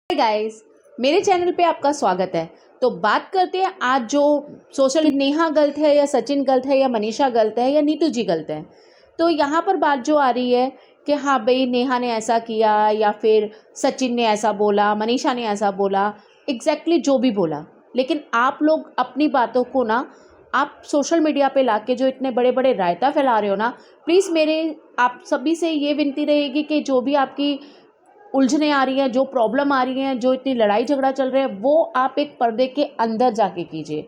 Hi guys, मेरे channel पे आपका स्वागत है। तो बात करते हैं आज जो सोशल नेहा गलत है या सचिन गलत है या मनीषा गलत है या नीतू जी गलत है। तो यहाँ पर बात जो आ रही है कि हाँ भाई नेहा ने ऐसा किया या फिर सचिन ने ऐसा बोला, मनीषा ने ऐसा बोला, एग्जैक्टली जो भी बोला, लेकिन आप लोग अपनी बातों को ना आप सोशल मीडिया पे लाके जो इतने बड़े बड़े रायता फैला रहे हो ना, प्लीज़ मेरे आप सभी से ये विनती रहेगी कि जो भी आपकी उलझने आ रही हैं, जो प्रॉब्लम आ रही हैं, जो इतनी लड़ाई झगड़ा चल रहा है, वो आप एक पर्दे के अंदर जाके कीजिए।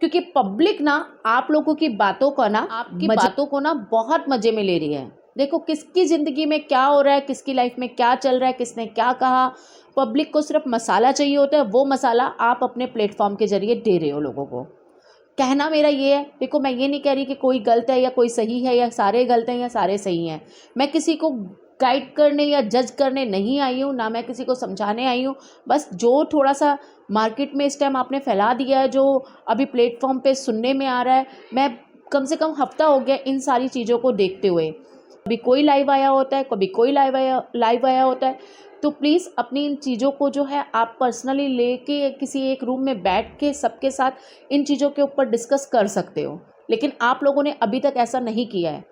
क्योंकि पब्लिक ना आप लोगों की बातों का ना आपकी बातों को ना बहुत मज़े में ले रही है। देखो किसकी ज़िंदगी में क्या हो रहा है, किसकी लाइफ में क्या चल रहा है, किसने क्या कहा। पब्लिक को सिर्फ मसाला चाहिए होता है, वो मसाला आप अपने प्लेटफॉर्म के ज़रिए दे रहे हो लोगों को। कहना मेरा ये है, देखो मैं ये नहीं कह रही कि कोई गलत है या कोई सही है या सारे गलत हैं या सारे सही हैं। मैं किसी को गाइड करने या जज करने नहीं आई हूँ, ना मैं किसी को समझाने आई हूँ। बस जो थोड़ा सा मार्केट में इस टाइम आपने फैला दिया है, जो अभी प्लेटफॉर्म पे सुनने में आ रहा है, मैं कम से कम हफ्ता हो गया इन सारी चीज़ों को देखते हुए। कभी कोई लाइव आया होता है, कभी कोई लाइव आया होता है। तो प्लीज़ अपनी इन चीज़ों को जो है आप पर्सनली लेके किसी एक रूम में बैठ के सबके साथ इन चीज़ों के ऊपर डिस्कस कर सकते हो। लेकिन आप लोगों ने अभी तक ऐसा नहीं किया है।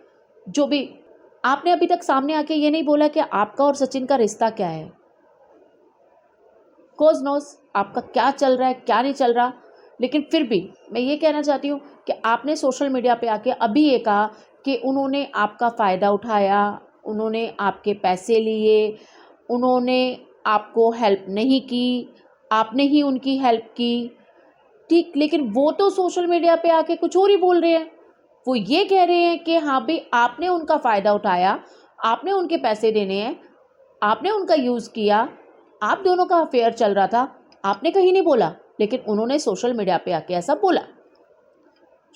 जो भी आपने अभी तक सामने आके ये नहीं बोला कि आपका और सचिन का रिश्ता क्या है। कोज नोस आपका क्या चल रहा है, क्या नहीं चल रहा। लेकिन फिर भी मैं ये कहना चाहती हूँ कि आपने सोशल मीडिया पे आके अभी ये कहा कि उन्होंने आपका फ़ायदा उठाया, उन्होंने आपके पैसे लिए, उन्होंने आपको हेल्प नहीं की, आपने ही उनकी हेल्प की। ठीक, लेकिन वो तो सोशल मीडिया पे आके कुछ और ही बोल रहे हैं। वो ये कह रहे हैं कि हाँ भाई आपने उनका फ़ायदा उठाया, आपने उनके पैसे देने हैं, आपने उनका यूज़ किया, आप दोनों का अफेयर चल रहा था, आपने कहीं नहीं बोला, लेकिन उन्होंने सोशल मीडिया पे आके ऐसा बोला।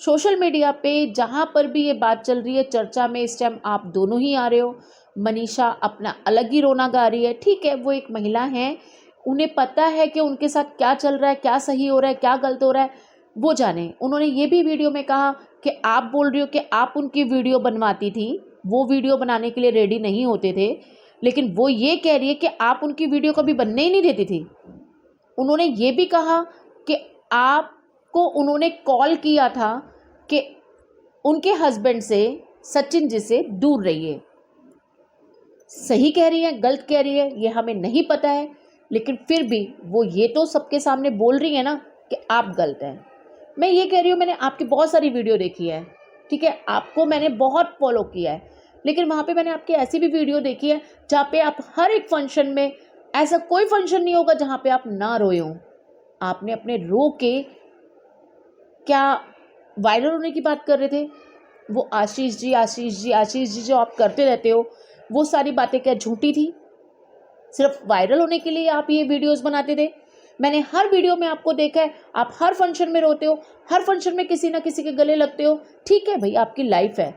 सोशल मीडिया पे जहाँ पर भी ये बात चल रही है, चर्चा में इस टाइम आप दोनों ही आ रहे हो। मनीषा अपना अलग ही रोना गा रही है। ठीक है, वो एक महिला हैं, उन्हें पता है कि उनके साथ क्या चल रहा है, क्या सही हो रहा है, क्या गलत हो रहा है, वो जाने। उन्होंने ये भी वीडियो में कहा कि आप बोल रही हो कि आप उनकी वीडियो बनवाती थी, वो वीडियो बनाने के लिए रेडी नहीं होते थे, लेकिन वो ये कह रही है कि आप उनकी वीडियो कभी बनने ही नहीं देती थी। उन्होंने ये भी कहा कि आपको उन्होंने कॉल किया था कि उनके हस्बैंड से, सचिन जी से दूर रहिए। सही कह रही है, गलत कह रही है, ये हमें नहीं पता है, लेकिन फिर भी वो ये तो सबके सामने बोल रही है ना कि आप गलत हैं। मैं ये कह रही हूँ, मैंने आपकी बहुत सारी वीडियो देखी है, ठीक है, आपको मैंने बहुत फॉलो किया है, लेकिन वहाँ पे मैंने आपकी ऐसी भी वीडियो देखी है जहाँ पे आप हर एक फंक्शन में, ऐसा कोई फंक्शन नहीं होगा जहाँ पे आप ना रोए हों। आपने अपने रो के क्या वायरल होने की बात कर रहे थे? वो आशीष जी, आशीष जी, आशीष जी जो आप करते रहते हो, वो सारी बातें क्या झूठी थी? सिर्फ वायरल होने के लिए आप ये वीडियोस बनाते थे? मैंने हर वीडियो में आपको देखा है, आप हर फंक्शन में रोते हो, हर फंक्शन में किसी ना किसी के गले लगते हो। ठीक है भाई, आपकी लाइफ है।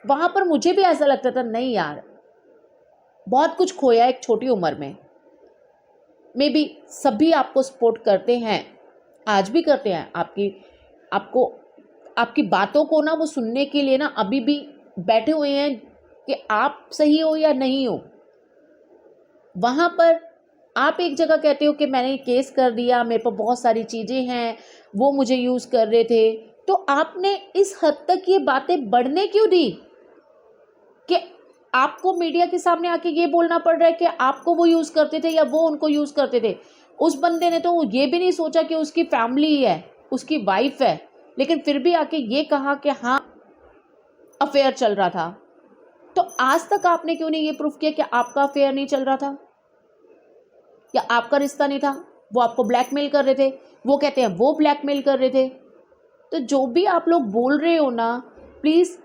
वहाँ पर मुझे भी ऐसा लगता था, नहीं यार, बहुत कुछ खोया एक छोटी उम्र में। मे बी सभी आपको सपोर्ट करते हैं, आज भी करते हैं। आपको आपकी बातों को ना वो सुनने के लिए ना अभी भी बैठे हुए हैं कि आप सही हो या नहीं हो। वहाँ पर आप एक जगह कहते हो कि मैंने केस कर दिया, मेरे पर बहुत सारी चीज़ें हैं, वो मुझे यूज़ कर रहे थे। तो आपने इस हद तक ये बातें बढ़ने क्यों दी कि आपको मीडिया के सामने आके ये बोलना पड़ रहा है कि आपको वो यूज़ करते थे या वो उनको यूज़ करते थे? उस बंदे ने तो ये भी नहीं सोचा कि उसकी फैमिली है, उसकी वाइफ है, लेकिन फिर भी आके ये कहा कि हाँ अफेयर चल रहा था। तो आज तक आपने क्यों नहीं ये प्रूफ किया कि आपका अफेयर नहीं चल रहा था या आपका रिश्ता नहीं था? वो आपको ब्लैकमेल कर रहे थे, वो कहते हैं वो ब्लैकमेल कर रहे थे। तो जो भी आप लोग बोल रहे हो ना, प्लीज़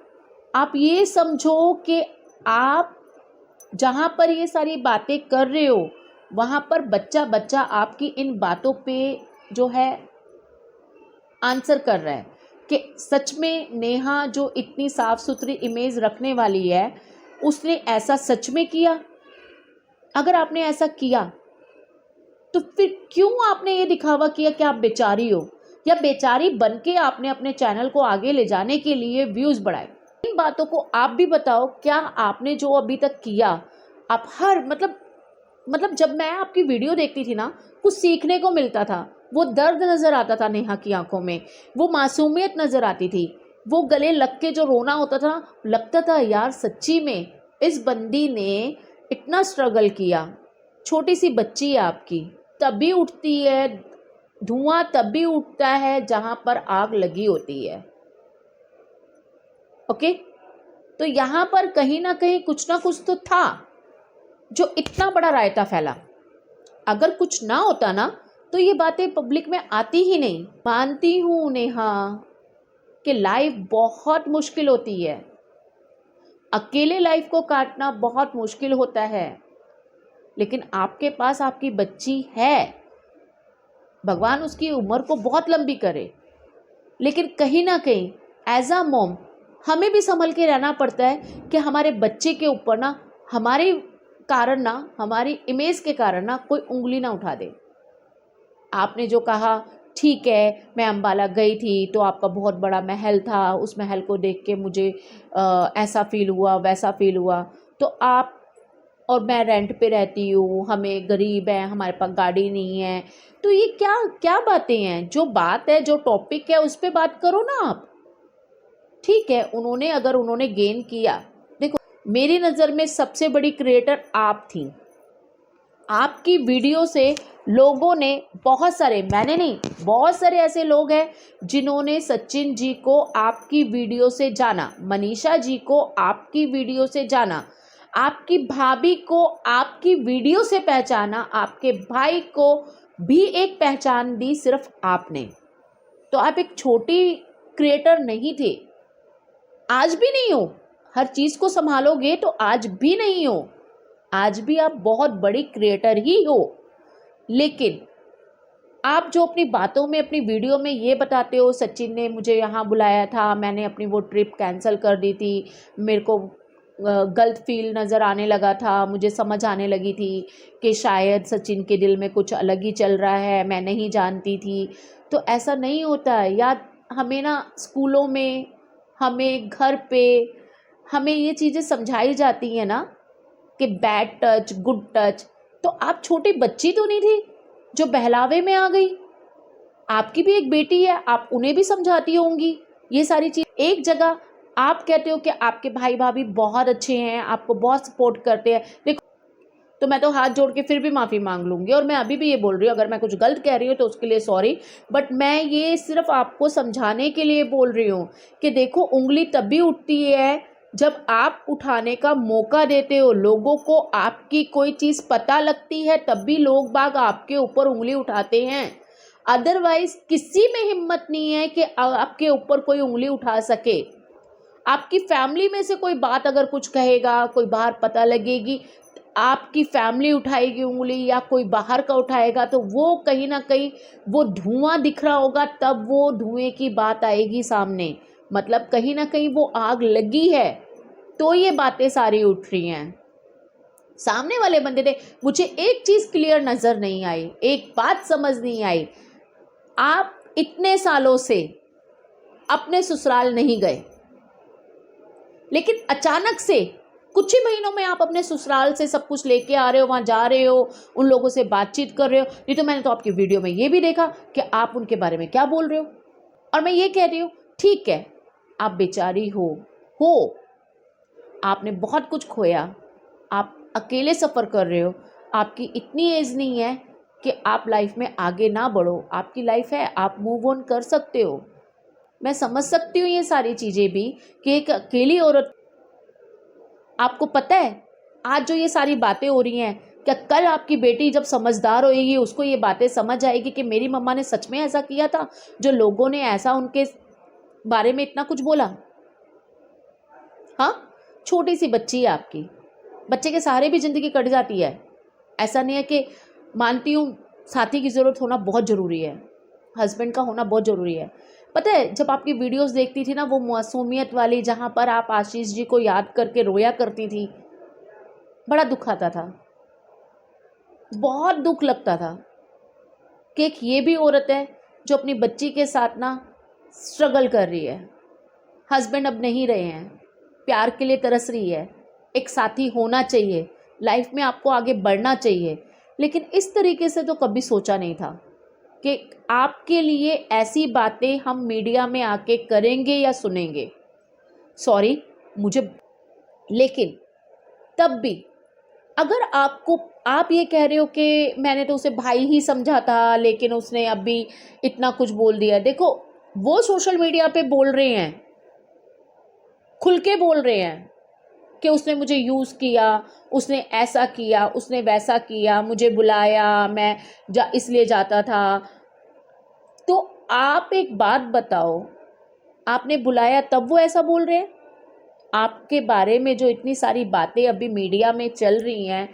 आप ये समझो कि आप जहाँ पर ये सारी बातें कर रहे हो, वहाँ पर बच्चा बच्चा आपकी इन बातों पे जो है आंसर कर रहा है कि सच में नेहा जो इतनी साफ़ सुथरी इमेज रखने वाली है, उसने ऐसा सच में किया? अगर आपने ऐसा किया तो फिर क्यों आपने ये दिखावा किया कि आप बेचारी हो, या बेचारी बन के आपने अपने चैनल को आगे ले जाने के लिए व्यूज़ बढ़ाए? इन बातों को आप भी बताओ। क्या आपने जो अभी तक किया, आप हर मतलब मतलब जब मैं आपकी वीडियो देखती थी ना, कुछ सीखने को मिलता था। वो दर्द नज़र आता था नेहा की आंखों में, वो मासूमियत नज़र आती थी, वो गले लग के जो रोना होता था, लगता था यार सच्ची में इस बंदी ने इतना स्ट्रगल किया। छोटी सी बच्ची है आपकी, तभी उठती है, धुआं तभी उठता है जहाँ पर आग लगी होती है। ओके, तो यहाँ पर कहीं ना कहीं कुछ ना कुछ तो था जो इतना बड़ा रायता फैला। अगर कुछ ना होता ना तो ये बातें पब्लिक में आती ही नहीं। मानती हूँ नेहा कि लाइफ बहुत मुश्किल होती है, अकेले लाइफ को काटना बहुत मुश्किल होता है, लेकिन आपके पास आपकी बच्ची है, भगवान उसकी उम्र को बहुत लंबी करे। लेकिन कहीं ना कहीं एज अ मॉम हमें भी संभल के रहना पड़ता है कि हमारे बच्चे के ऊपर ना हमारे कारण ना, हमारी इमेज के कारण ना कोई उंगली ना उठा दे। आपने जो कहा ठीक है, मैं अम्बाला गई थी तो आपका बहुत बड़ा महल था, उस महल को देख के मुझे ऐसा फील हुआ, वैसा फील हुआ। तो आप और मैं रेंट पे रहती हूँ, हमें गरीब हैं, हमारे पास गाड़ी नहीं है, तो ये क्या क्या बातें हैं? जो बात है, जो टॉपिक है, उस पर बात करो ना आप। ठीक है, उन्होंने गेन किया। देखो, मेरी नज़र में सबसे बड़ी क्रिएटर आप थी। आपकी वीडियो से लोगों ने बहुत सारे, मैंने नहीं, बहुत सारे ऐसे लोग हैं जिन्होंने सचिन जी को आपकी वीडियो से जाना, मनीषा जी को आपकी वीडियो से जाना, आपकी भाभी को आपकी वीडियो से पहचाना, आपके भाई को भी एक पहचान दी सिर्फ आपने। तो आप एक छोटी क्रिएटर नहीं थे, आज भी नहीं हो। हर चीज़ को संभालोगे तो आज भी नहीं हो, आज भी आप बहुत बड़ी क्रिएटर ही हो। लेकिन आप जो अपनी बातों में, अपनी वीडियो में ये बताते हो, सचिन ने मुझे यहाँ बुलाया था, मैंने अपनी वो ट्रिप कैंसिल कर दी थी, मेरे को गलत फील नज़र आने लगा था, मुझे समझ आने लगी थी कि शायद सचिन के दिल में कुछ अलग ही चल रहा है, मैं नहीं जानती थी। तो ऐसा नहीं होता है यार। हमें ना स्कूलों में, हमें घर पे, हमें ये चीज़ें समझाई जाती हैं ना कि बैड टच, गुड टच। तो आप छोटी बच्ची तो नहीं थी जो बहलावे में आ गई। आपकी भी एक बेटी है, आप उन्हें भी समझाती होंगी ये सारी चीज़। एक जगह आप कहते हो कि आपके भाई भाभी बहुत अच्छे हैं, आपको बहुत सपोर्ट करते हैं। देखो, तो मैं तो हाथ जोड़ के फिर भी माफ़ी मांग लूँगी, और मैं अभी भी ये बोल रही हूँ, अगर मैं कुछ गलत कह रही हूँ तो उसके लिए सॉरी। बट मैं ये सिर्फ आपको समझाने के लिए बोल रही हूँ कि देखो, उंगली तभी उठती है जब आप उठाने का मौका देते हो। लोगों को आपकी कोई चीज़ पता लगती है तब भी लोग बाग आपके ऊपर उंगली उठाते हैं। अदरवाइज किसी में हिम्मत नहीं है कि आपके ऊपर कोई उंगली उठा सके। आपकी फैमिली में से कोई बात अगर कुछ कहेगा, कोई बाहर पता लगेगी, आपकी फैमिली उठाएगी उंगली या कोई बाहर का उठाएगा, तो वो कहीं ना कहीं वो धुआं दिख रहा होगा, तब वो धुएं की बात आएगी सामने। मतलब कहीं ना कहीं वो आग लगी है, तो ये बातें सारी उठ रही हैं। सामने वाले बंदे ने, मुझे एक चीज़ क्लियर नज़र नहीं आई, एक बात समझ नहीं आई, आप इतने सालों से अपने ससुराल नहीं गए, लेकिन अचानक से कुछ ही महीनों में आप अपने ससुराल से सब कुछ लेके आ रहे हो, वहाँ जा रहे हो, उन लोगों से बातचीत कर रहे हो। नहीं तो मैंने तो आपकी वीडियो में ये भी देखा कि आप उनके बारे में क्या बोल रहे हो। और मैं ये कह रही हूँ, ठीक है, आप बेचारी हो, आपने बहुत कुछ खोया, आप अकेले सफ़र कर रहे हो, आपकी इतनी एज नहीं है कि आप लाइफ में आगे ना बढ़ो, आपकी लाइफ है, आप मूव ऑन कर सकते हो। मैं समझ सकती हूँ ये सारी चीज़ें भी कि एक अकेली औरत, आपको पता है आज जो ये सारी बातें हो रही हैं, क्या कल आपकी बेटी जब समझदार होएगी उसको ये बातें समझ आएगी कि मेरी मम्मा ने सच में ऐसा किया था, जो लोगों ने ऐसा उनके बारे में इतना कुछ बोला। हाँ, छोटी सी बच्ची है आपकी, बच्चे के सहारे भी ज़िंदगी कट जाती है। ऐसा नहीं है कि, मानती हूँ साथी की ज़रूरत होना बहुत ज़रूरी है, हस्बैंड का होना बहुत ज़रूरी है। पता है, जब आपकी वीडियोस देखती थी ना, वो मासूमियत वाली, जहाँ पर आप आशीष जी को याद करके रोया करती थी, बड़ा दुख आता था, बहुत दुख लगता था कि एक ये भी औरत है जो अपनी बच्ची के साथ ना स्ट्रगल कर रही है। हस्बैंड अब नहीं रहे हैं, प्यार के लिए तरस रही है, एक साथी होना चाहिए, लाइफ में आपको आगे बढ़ना चाहिए, लेकिन इस तरीके से तो कभी सोचा नहीं था कि आपके लिए ऐसी बातें हम मीडिया में आके करेंगे या सुनेंगे। सॉरी मुझे, लेकिन तब भी अगर आप ये कह रहे हो कि मैंने तो उसे भाई ही समझा था लेकिन उसने अभी इतना कुछ बोल दिया, देखो वो सोशल मीडिया पे बोल रहे हैं, खुल के बोल रहे हैं कि उसने मुझे यूज़ किया, उसने ऐसा किया, उसने वैसा किया, मुझे बुलाया, मैं इसलिए जाता था। तो आप एक बात बताओ, आपने बुलाया तब वो ऐसा बोल रहे हैं? आपके बारे में जो इतनी सारी बातें अभी मीडिया में चल रही हैं,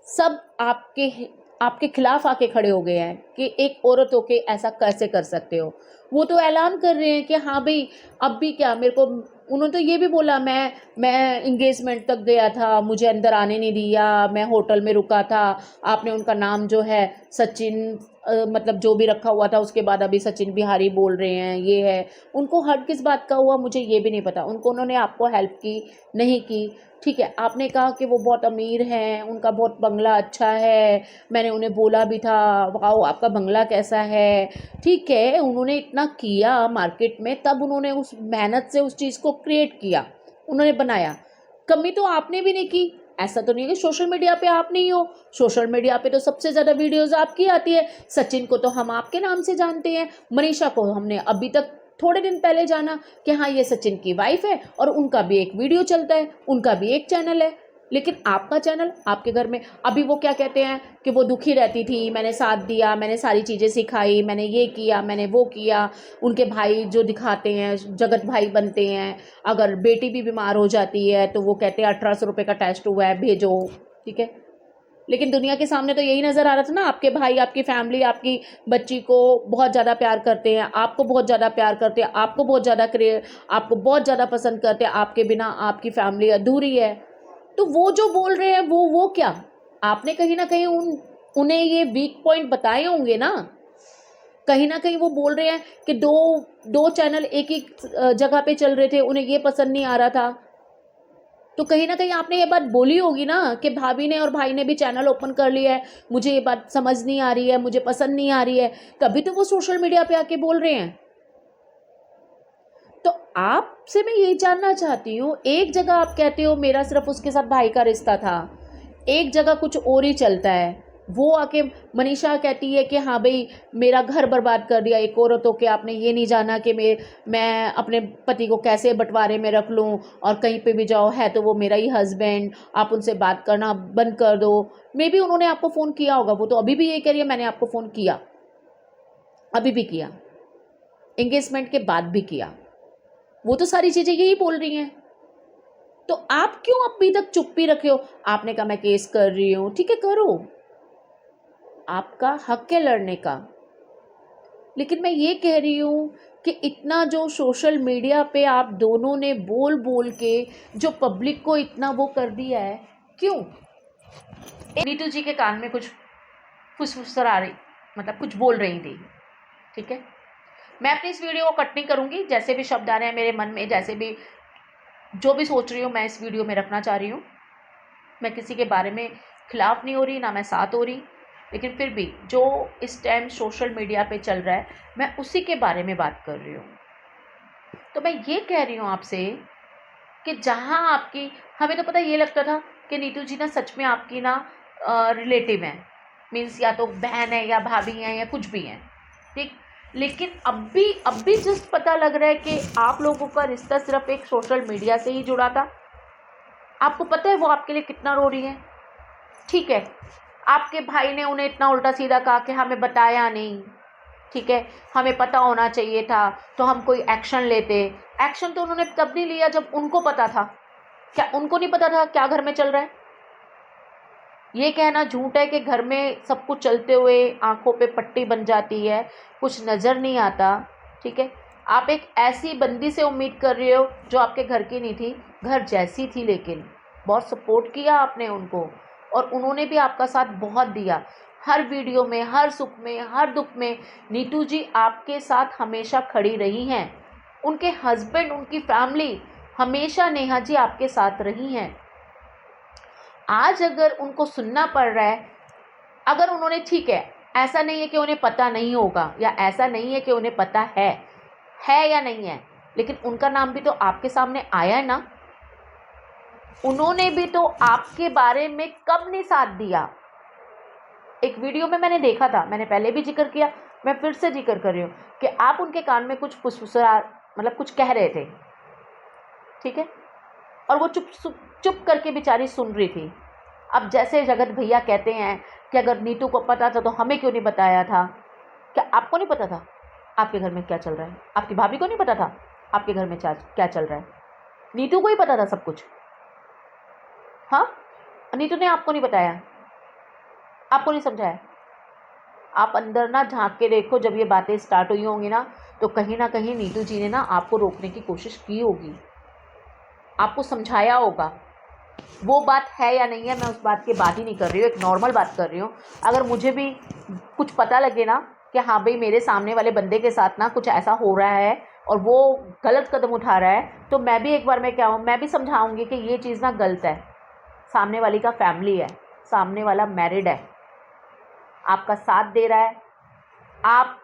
सब आपके खिलाफ आके खड़े हो गए हैं कि एक औरत होके ऐसा कैसे कर सकते हो। वो तो ऐलान कर रहे हैं कि हाँ भाई, अब भी क्या मेरे को, उन्होंने तो ये भी बोला मैं इंगेजमेंट तक गया था, मुझे अंदर आने नहीं दिया, मैं होटल में रुका था, आपने उनका नाम जो है सचिन मतलब जो भी रखा हुआ था उसके बाद अभी सचिन बिहारी बोल रहे हैं, ये है। उनको हर्ट किस बात का हुआ मुझे ये भी नहीं पता। उन्होंने आपको हेल्प की नहीं की, ठीक है, आपने कहा कि वो बहुत अमीर हैं, उनका बहुत बंगला अच्छा है, मैंने उन्हें बोला भी था वाओ आपका बंगला कैसा है, ठीक है, उन्होंने इतना किया मार्केट में, तब उन्होंने उस मेहनत से उस चीज़ को क्रिएट किया, उन्होंने बनाया। कमी तो आपने भी नहीं की। ऐसा तो नहीं है कि सोशल मीडिया पे आप नहीं हो, सोशल मीडिया पे तो सबसे ज़्यादा वीडियोज़ आपकी आती है। सचिन को तो हम आपके नाम से जानते हैं, मनीषा को हमने अभी तक थोड़े दिन पहले जाना कि हाँ ये सचिन की वाइफ है और उनका भी एक वीडियो चलता है, उनका भी एक चैनल है। लेकिन आपका चैनल आपके घर में, अभी वो क्या कहते हैं कि वो दुखी रहती थी, मैंने साथ दिया, मैंने सारी चीज़ें सिखाई, मैंने ये किया, मैंने वो किया। उनके भाई जो दिखाते हैं जगत भाई बनते हैं, अगर बेटी भी बीमार हो जाती है तो वो कहते हैं 1800 रुपये का टेस्ट हुआ है भेजो, ठीक है। लेकिन दुनिया के सामने तो यही नज़र आ रहा था ना, आपके भाई आपकी फैमिली आपकी बच्ची को बहुत ज़्यादा प्यार करते हैं, आपको बहुत ज़्यादा प्यार करते हैं, आपको बहुत ज़्यादा पसंद करते हैं, आपके बिना आपकी फैमिली अधूरी है। तो वो जो बोल रहे हैं वो क्या, आपने कहीं ना कहीं उन्हें ये वीक पॉइंट बताए होंगे ना। कहीं ना कहीं वो बोल रहे हैं कि दो चैनल एक ही जगह पे चल रहे थे, उन्हें ये पसंद नहीं आ रहा था, तो कहीं ना कहीं आपने ये बात बोली होगी ना कि भाभी ने और भाई ने भी चैनल ओपन कर लिया है, मुझे ये बात समझ नहीं आ रही है, मुझे पसंद नहीं आ रही है, तभी तो वो सोशल मीडिया पे आके बोल रहे हैं। तो आपसे मैं ये जानना चाहती हूँ, एक जगह आप कहते हो मेरा सिर्फ उसके साथ भाई का रिश्ता था, एक जगह कुछ और ही चलता है। वो आके मनीषा कहती है कि हाँ भाई मेरा घर बर्बाद कर दिया, एक औरत हो के आपने ये नहीं जाना कि मैं अपने पति को कैसे बंटवारे में रख लूँ, और कहीं पे भी जाओ है तो वो मेरा ही हस्बैंड, आप उनसे बात करना बंद कर दो। मे बी उन्होंने आपको फ़ोन किया होगा, वो तो अभी भी ये कह रही है मैंने आपको फ़ोन किया, अभी भी किया, एंगेजमेंट के बाद भी किया, वो तो सारी चीज़ें यही बोल रही हैं। तो आप क्यों अभी तक चुप्पी रखे हो? आपने कहा मैं केस कर रही हूँ, ठीक है करो, आपका हक है लड़ने का। लेकिन मैं ये कह रही हूँ कि इतना जो सोशल मीडिया पे आप दोनों ने बोल बोल के जो पब्लिक को इतना वो कर दिया है, क्यों? नीतू जी के कान में कुछ फुसफुसरा रही, मतलब कुछ बोल रही थी, ठीक है। मैं अपनी इस वीडियो को कट नहीं करूँगी, जैसे भी शब्द आ रहे हैं मेरे मन में, जैसे भी जो भी सोच रही हूँ मैं इस वीडियो में रखना चाह रही हूँ। मैं किसी के बारे में खिलाफ नहीं हो रही, ना मैं साथ हो रही, लेकिन फिर भी जो इस टाइम सोशल मीडिया पे चल रहा है मैं उसी के बारे में बात कर रही हूँ। तो मैं ये कह रही हूँ आपसे कि जहाँ आपकी, हमें तो पता ये लगता था कि नीतू जी ना सच में आपकी ना रिलेटिव हैं, मीन्स या तो बहन है या भाभी हैं या कुछ भी हैं, ठीक। लेकिन अब भी जस्ट पता लग रहा है कि आप लोगों का रिश्ता सिर्फ एक सोशल मीडिया से ही जुड़ा था। आपको पता है वो आपके लिए कितना रो रही है, ठीक है। आपके भाई ने उन्हें इतना उल्टा सीधा कहा कि हमें बताया नहीं, ठीक है, हमें पता होना चाहिए था तो हम कोई एक्शन लेते। एक्शन तो उन्होंने तब नहीं लिया जब उनको पता था। क्या उनको नहीं पता था क्या घर में चल रहा है? ये कहना झूठ है कि घर में सब कुछ चलते हुए आंखों पे पट्टी बन जाती है, कुछ नज़र नहीं आता, ठीक है। आप एक ऐसी बंदी से उम्मीद कर रहे हो जो आपके घर की नहीं थी, घर जैसी थी, लेकिन बहुत सपोर्ट किया आपने उनको और उन्होंने भी आपका साथ बहुत दिया, हर वीडियो में, हर सुख में, हर दुख में नीतू जी आपके साथ हमेशा खड़ी रही हैं। उनके हस्बैंड, उनकी फैमिली, हमेशा नेहा जी आपके साथ रही हैं। आज अगर उनको सुनना पड़ रहा है, अगर उन्होंने, ठीक है, ऐसा नहीं है कि उन्हें पता नहीं होगा, या ऐसा नहीं है कि उन्हें पता है या नहीं है, लेकिन उनका नाम भी तो आपके सामने आया है ना। उन्होंने भी तो आपके बारे में कब नहीं साथ दिया। एक वीडियो में मैंने देखा था, मैंने पहले भी जिक्र किया, मैं फिर से जिक्र कर रही हूँ कि आप उनके कान में कुछ फुसफुसा, मतलब कुछ कह रहे थे, ठीक है, और वो चुप करके बेचारी सुन रही थी। अब जैसे जगत भैया कहते हैं कि अगर नीतू को पता था तो हमें क्यों नहीं बताया था। क्या आपको नहीं पता था आपके घर में क्या चल रहा है? आपकी भाभी को नहीं पता था आपके घर में क्या चल रहा है? नीतू को ही पता था सब कुछ। हाँ, नीतू ने आपको नहीं बताया, आपको नहीं समझाया। आप अंदर ना झांक के देखो, जब ये बातें स्टार्ट हुई होंगी ना, तो कहीं ना कहीं नीतू जी ने ना आपको रोकने की कोशिश की होगी, आपको समझाया होगा। वो बात है या नहीं है, मैं उस बात की बात ही नहीं कर रही हूँ, एक नॉर्मल बात कर रही हूँ। अगर मुझे भी कुछ पता लगे ना कि हाँ भाई मेरे सामने वाले बंदे के साथ ना कुछ ऐसा हो रहा है और वो गलत कदम उठा रहा है, तो मैं भी एक बार मैं भी समझाऊंगी कि ये चीज़ ना गलत है। सामने वाली का फैमिली है, सामने वाला मैरिड है, आपका साथ दे रहा है,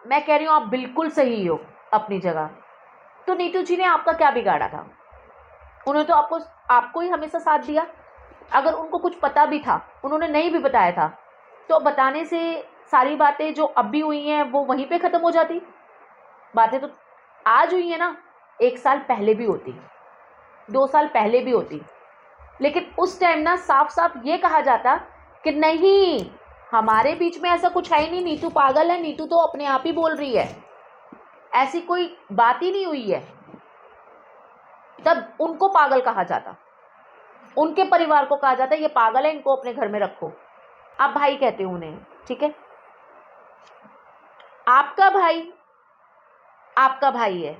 मैं कह रही हूँ आप बिल्कुल सही हो अपनी जगह। तो नीतू जी ने आपका क्या बिगाड़ा था? उन्होंने तो आपको ही हमेशा साथ दिया। अगर उनको कुछ पता भी था, उन्होंने नहीं भी बताया था, तो बताने से सारी बातें जो अब भी हुई हैं वो वहीं पे ख़त्म हो जाती। बातें तो आज हुई हैं ना, 1 साल पहले भी होती, 2 साल पहले भी होती, लेकिन उस टाइम ना साफ साफ ये कहा जाता कि नहीं, हमारे बीच में ऐसा कुछ है ही नहीं, नीतू पागल है, नीतू तो अपने आप ही बोल रही है, ऐसी कोई बात ही नहीं हुई है। तब उनको पागल कहा जाता, उनके परिवार को कहा जाता ये पागल है, इनको अपने घर में रखो। आप भाई कहते हो उन्हें, ठीक है, आपका भाई है,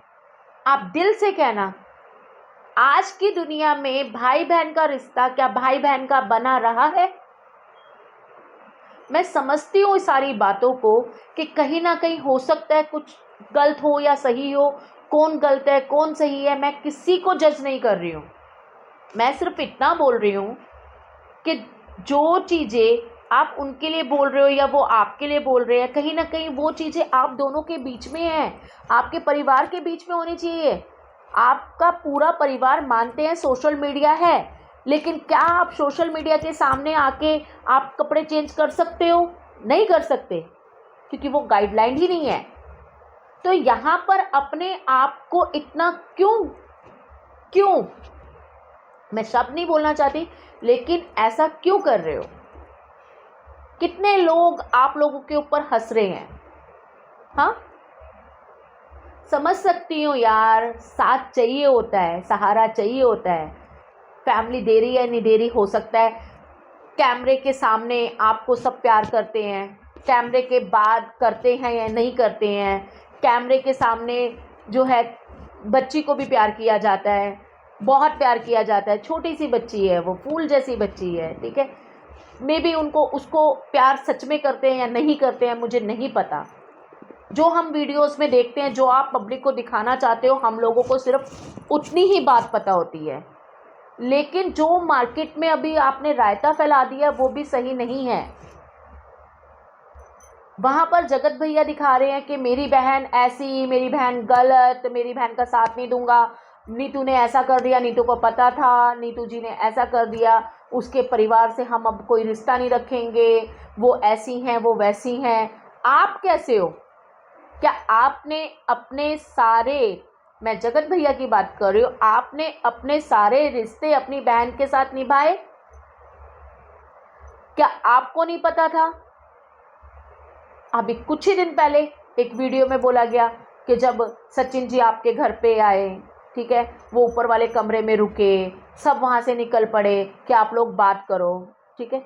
आप दिल से कहना। आज की दुनिया में भाई बहन का रिश्ता क्या भाई बहन का बना रहा है? मैं समझती हूँ इस सारी बातों को कि कहीं ना कहीं हो सकता है कुछ गलत हो या सही हो, कौन गलत है कौन सही है, मैं किसी को जज नहीं कर रही हूँ। मैं सिर्फ इतना बोल रही हूँ कि जो चीज़ें आप उनके लिए बोल रहे हो या वो आपके लिए बोल रहे हैं, कहीं ना कहीं वो चीज़ें आप दोनों के बीच में हैं, आपके परिवार के बीच में होनी चाहिए। आपका पूरा परिवार मानते हैं सोशल मीडिया है, लेकिन क्या आप सोशल मीडिया के सामने आके आप कपड़े चेंज कर सकते हो? नहीं कर सकते, क्योंकि वो गाइडलाइन ही नहीं है। तो यहाँ पर अपने आप को इतना क्यों मैं शब्द नहीं बोलना चाहती, लेकिन ऐसा क्यों कर रहे हो? कितने लोग आप लोगों के ऊपर हंस रहे हैं? हाँ, समझ सकती हूँ यार, साथ चाहिए होता है, सहारा चाहिए होता है। फैमिली दे रही है नहीं दे रही, हो सकता है कैमरे के सामने आपको सब प्यार करते हैं, कैमरे के बाद करते हैं या नहीं करते हैं। कैमरे के सामने जो है बच्ची को भी प्यार किया जाता है, बहुत प्यार किया जाता है, छोटी सी बच्ची है, वो फूल जैसी बच्ची है, ठीक है। मे बी उसको प्यार सच में करते हैं या नहीं करते हैं, मुझे नहीं पता। जो हम वीडियोस में देखते हैं, जो आप पब्लिक को दिखाना चाहते हो, हम लोगों को सिर्फ उतनी ही बात पता होती है। लेकिन जो मार्केट में अभी आपने रायता फैला दिया वो भी सही नहीं है। वहाँ पर जगत भैया दिखा रहे हैं कि मेरी बहन ऐसी, मेरी बहन गलत, मेरी बहन का साथ नहीं दूंगा, नीतू ने ऐसा कर दिया, नीतू को पता था, नीतू जी ने ऐसा कर दिया, उसके परिवार से हम अब कोई रिश्ता नहीं रखेंगे, वो ऐसी हैं वो वैसी हैं। आप कैसे हो? क्या आपने अपने सारे, मैं जगत भैया की बात कर रही हूँ, आपने अपने सारे रिश्ते अपनी बहन के साथ निभाए? क्या आपको नहीं पता था? अभी कुछ ही दिन पहले एक वीडियो में बोला गया कि जब सचिन जी आपके घर पे आए, ठीक है, वो ऊपर वाले कमरे में रुके, सब वहाँ से निकल पड़े कि आप लोग बात करो, ठीक है।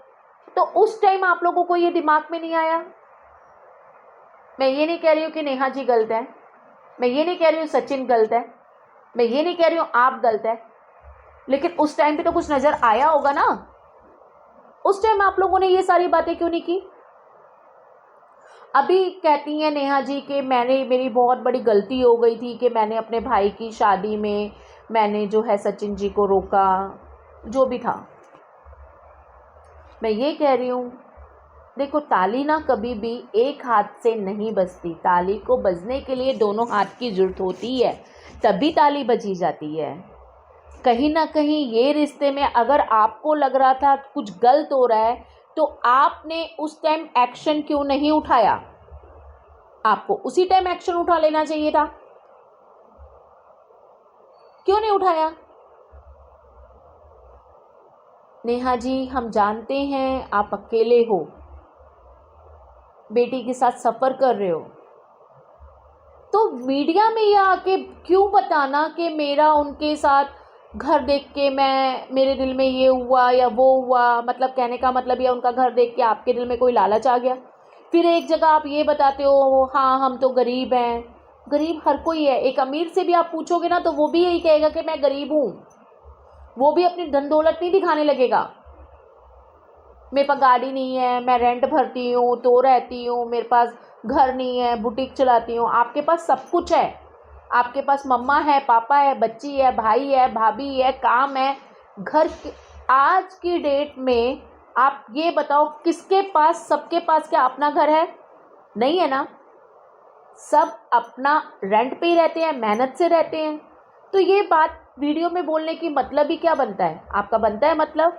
तो उस टाइम आप लोगों को ये दिमाग में नहीं आया? मैं ये नहीं कह रही हूँ कि नेहा जी गलत है, मैं ये नहीं कह रही हूँ सचिन गलत है, मैं ये नहीं कह रही हूँ आप गलत है, लेकिन उस टाइम पे तो कुछ नज़र आया होगा ना। उस टाइम आप लोगों ने ये सारी बातें क्यों नहीं की? अभी कहती हैं नेहा जी कि मेरी बहुत बड़ी गलती हो गई थी कि मैंने अपने भाई की शादी में मैंने जो है सचिन जी को रोका, जो भी था। मैं ये कह रही हूँ, देखो ताली ना कभी भी एक हाथ से नहीं बजती, ताली को बजने के लिए दोनों हाथ की ज़रूरत होती है, तभी ताली बजी जाती है। कहीं ना कहीं ये रिश्ते में अगर आपको लग रहा था कुछ गलत हो रहा है, तो आपने उस टाइम एक्शन क्यों नहीं उठाया? आपको उसी टाइम एक्शन उठा लेना चाहिए था, क्यों नहीं उठाया? नेहा जी, हम जानते हैं आप अकेले हो, बेटी के साथ सफ़र कर रहे हो, तो मीडिया में ये आके क्यों बताना कि मेरा उनके साथ घर देख के मेरे दिल में ये हुआ या वो हुआ, मतलब कहने का मतलब ये उनका घर देख के आपके दिल में कोई लालच आ गया। फिर एक जगह आप ये बताते हो हाँ हम तो गरीब हैं। गरीब हर कोई है, एक अमीर से भी आप पूछोगे ना तो वो भी यही कहेगा कि मैं गरीब हूँ, वो भी अपनी धन दौलत नहीं दिखाने लगेगा। मेरे पास गाड़ी नहीं है, मैं रेंट भरती हूँ तो रहती हूँ, मेरे पास घर नहीं है, बुटीक चलाती हूँ। आपके पास सब कुछ है, आपके पास मम्मा है, पापा है, बच्ची है, भाई है, भाभी है, काम है, घर आज की डेट में आप ये बताओ किसके पास, सबके पास क्या अपना घर है? नहीं है ना, सब अपना रेंट पे ही रहते हैं, मेहनत से रहते हैं। तो ये बात वीडियो में बोलने की मतलब ही क्या बनता है? आपका बनता है मतलब?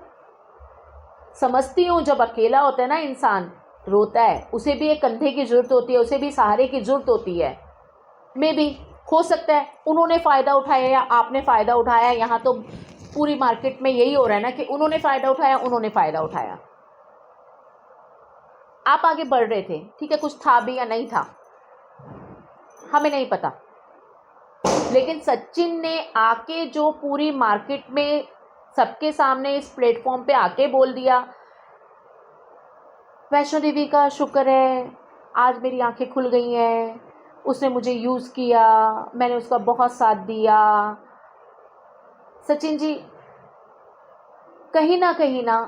समझती हूँ जब अकेला होता है ना इंसान, रोता है, उसे भी एक कंधे की ज़रूरत होती है, उसे भी सहारे की ज़रूरत होती है। मे भी हो सकता है उन्होंने फ़ायदा उठाया या आपने फ़ायदा उठाया। यहाँ तो पूरी मार्केट में यही हो रहा है ना कि उन्होंने फ़ायदा उठाया, उन्होंने फ़ायदा उठाया। आप आगे बढ़ रहे थे, ठीक है, कुछ था भी या नहीं था हमें नहीं पता, लेकिन सचिन ने आके जो पूरी मार्केट में सबके सामने इस प्लेटफॉर्म पे आके बोल दिया, वैष्णो देवी का शुक्र है आज मेरी आंखें खुल गई हैं, उसने मुझे यूज़ किया, मैंने उसका बहुत साथ दिया। सचिन जी, कहीं ना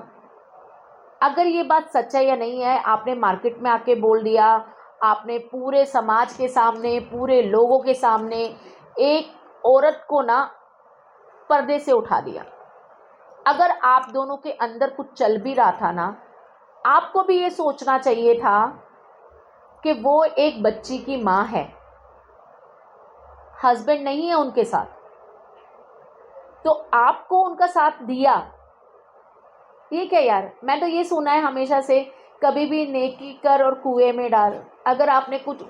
अगर ये बात सच है या नहीं है, आपने मार्केट में आके बोल दिया, आपने पूरे समाज के सामने, पूरे लोगों के सामने एक औरत को ना पर्दे से उठा दिया। अगर आप दोनों के अंदर कुछ चल भी रहा था ना, आपको भी ये सोचना चाहिए था कि वो एक बच्ची की माँ है, हस्बैंड नहीं है उनके साथ, तो आपको उनका साथ दिया। ये क्या यार, मैं तो ये सुना है हमेशा से, कभी भी नेकी कर और कुएं में डाल। अगर आपने कुछ,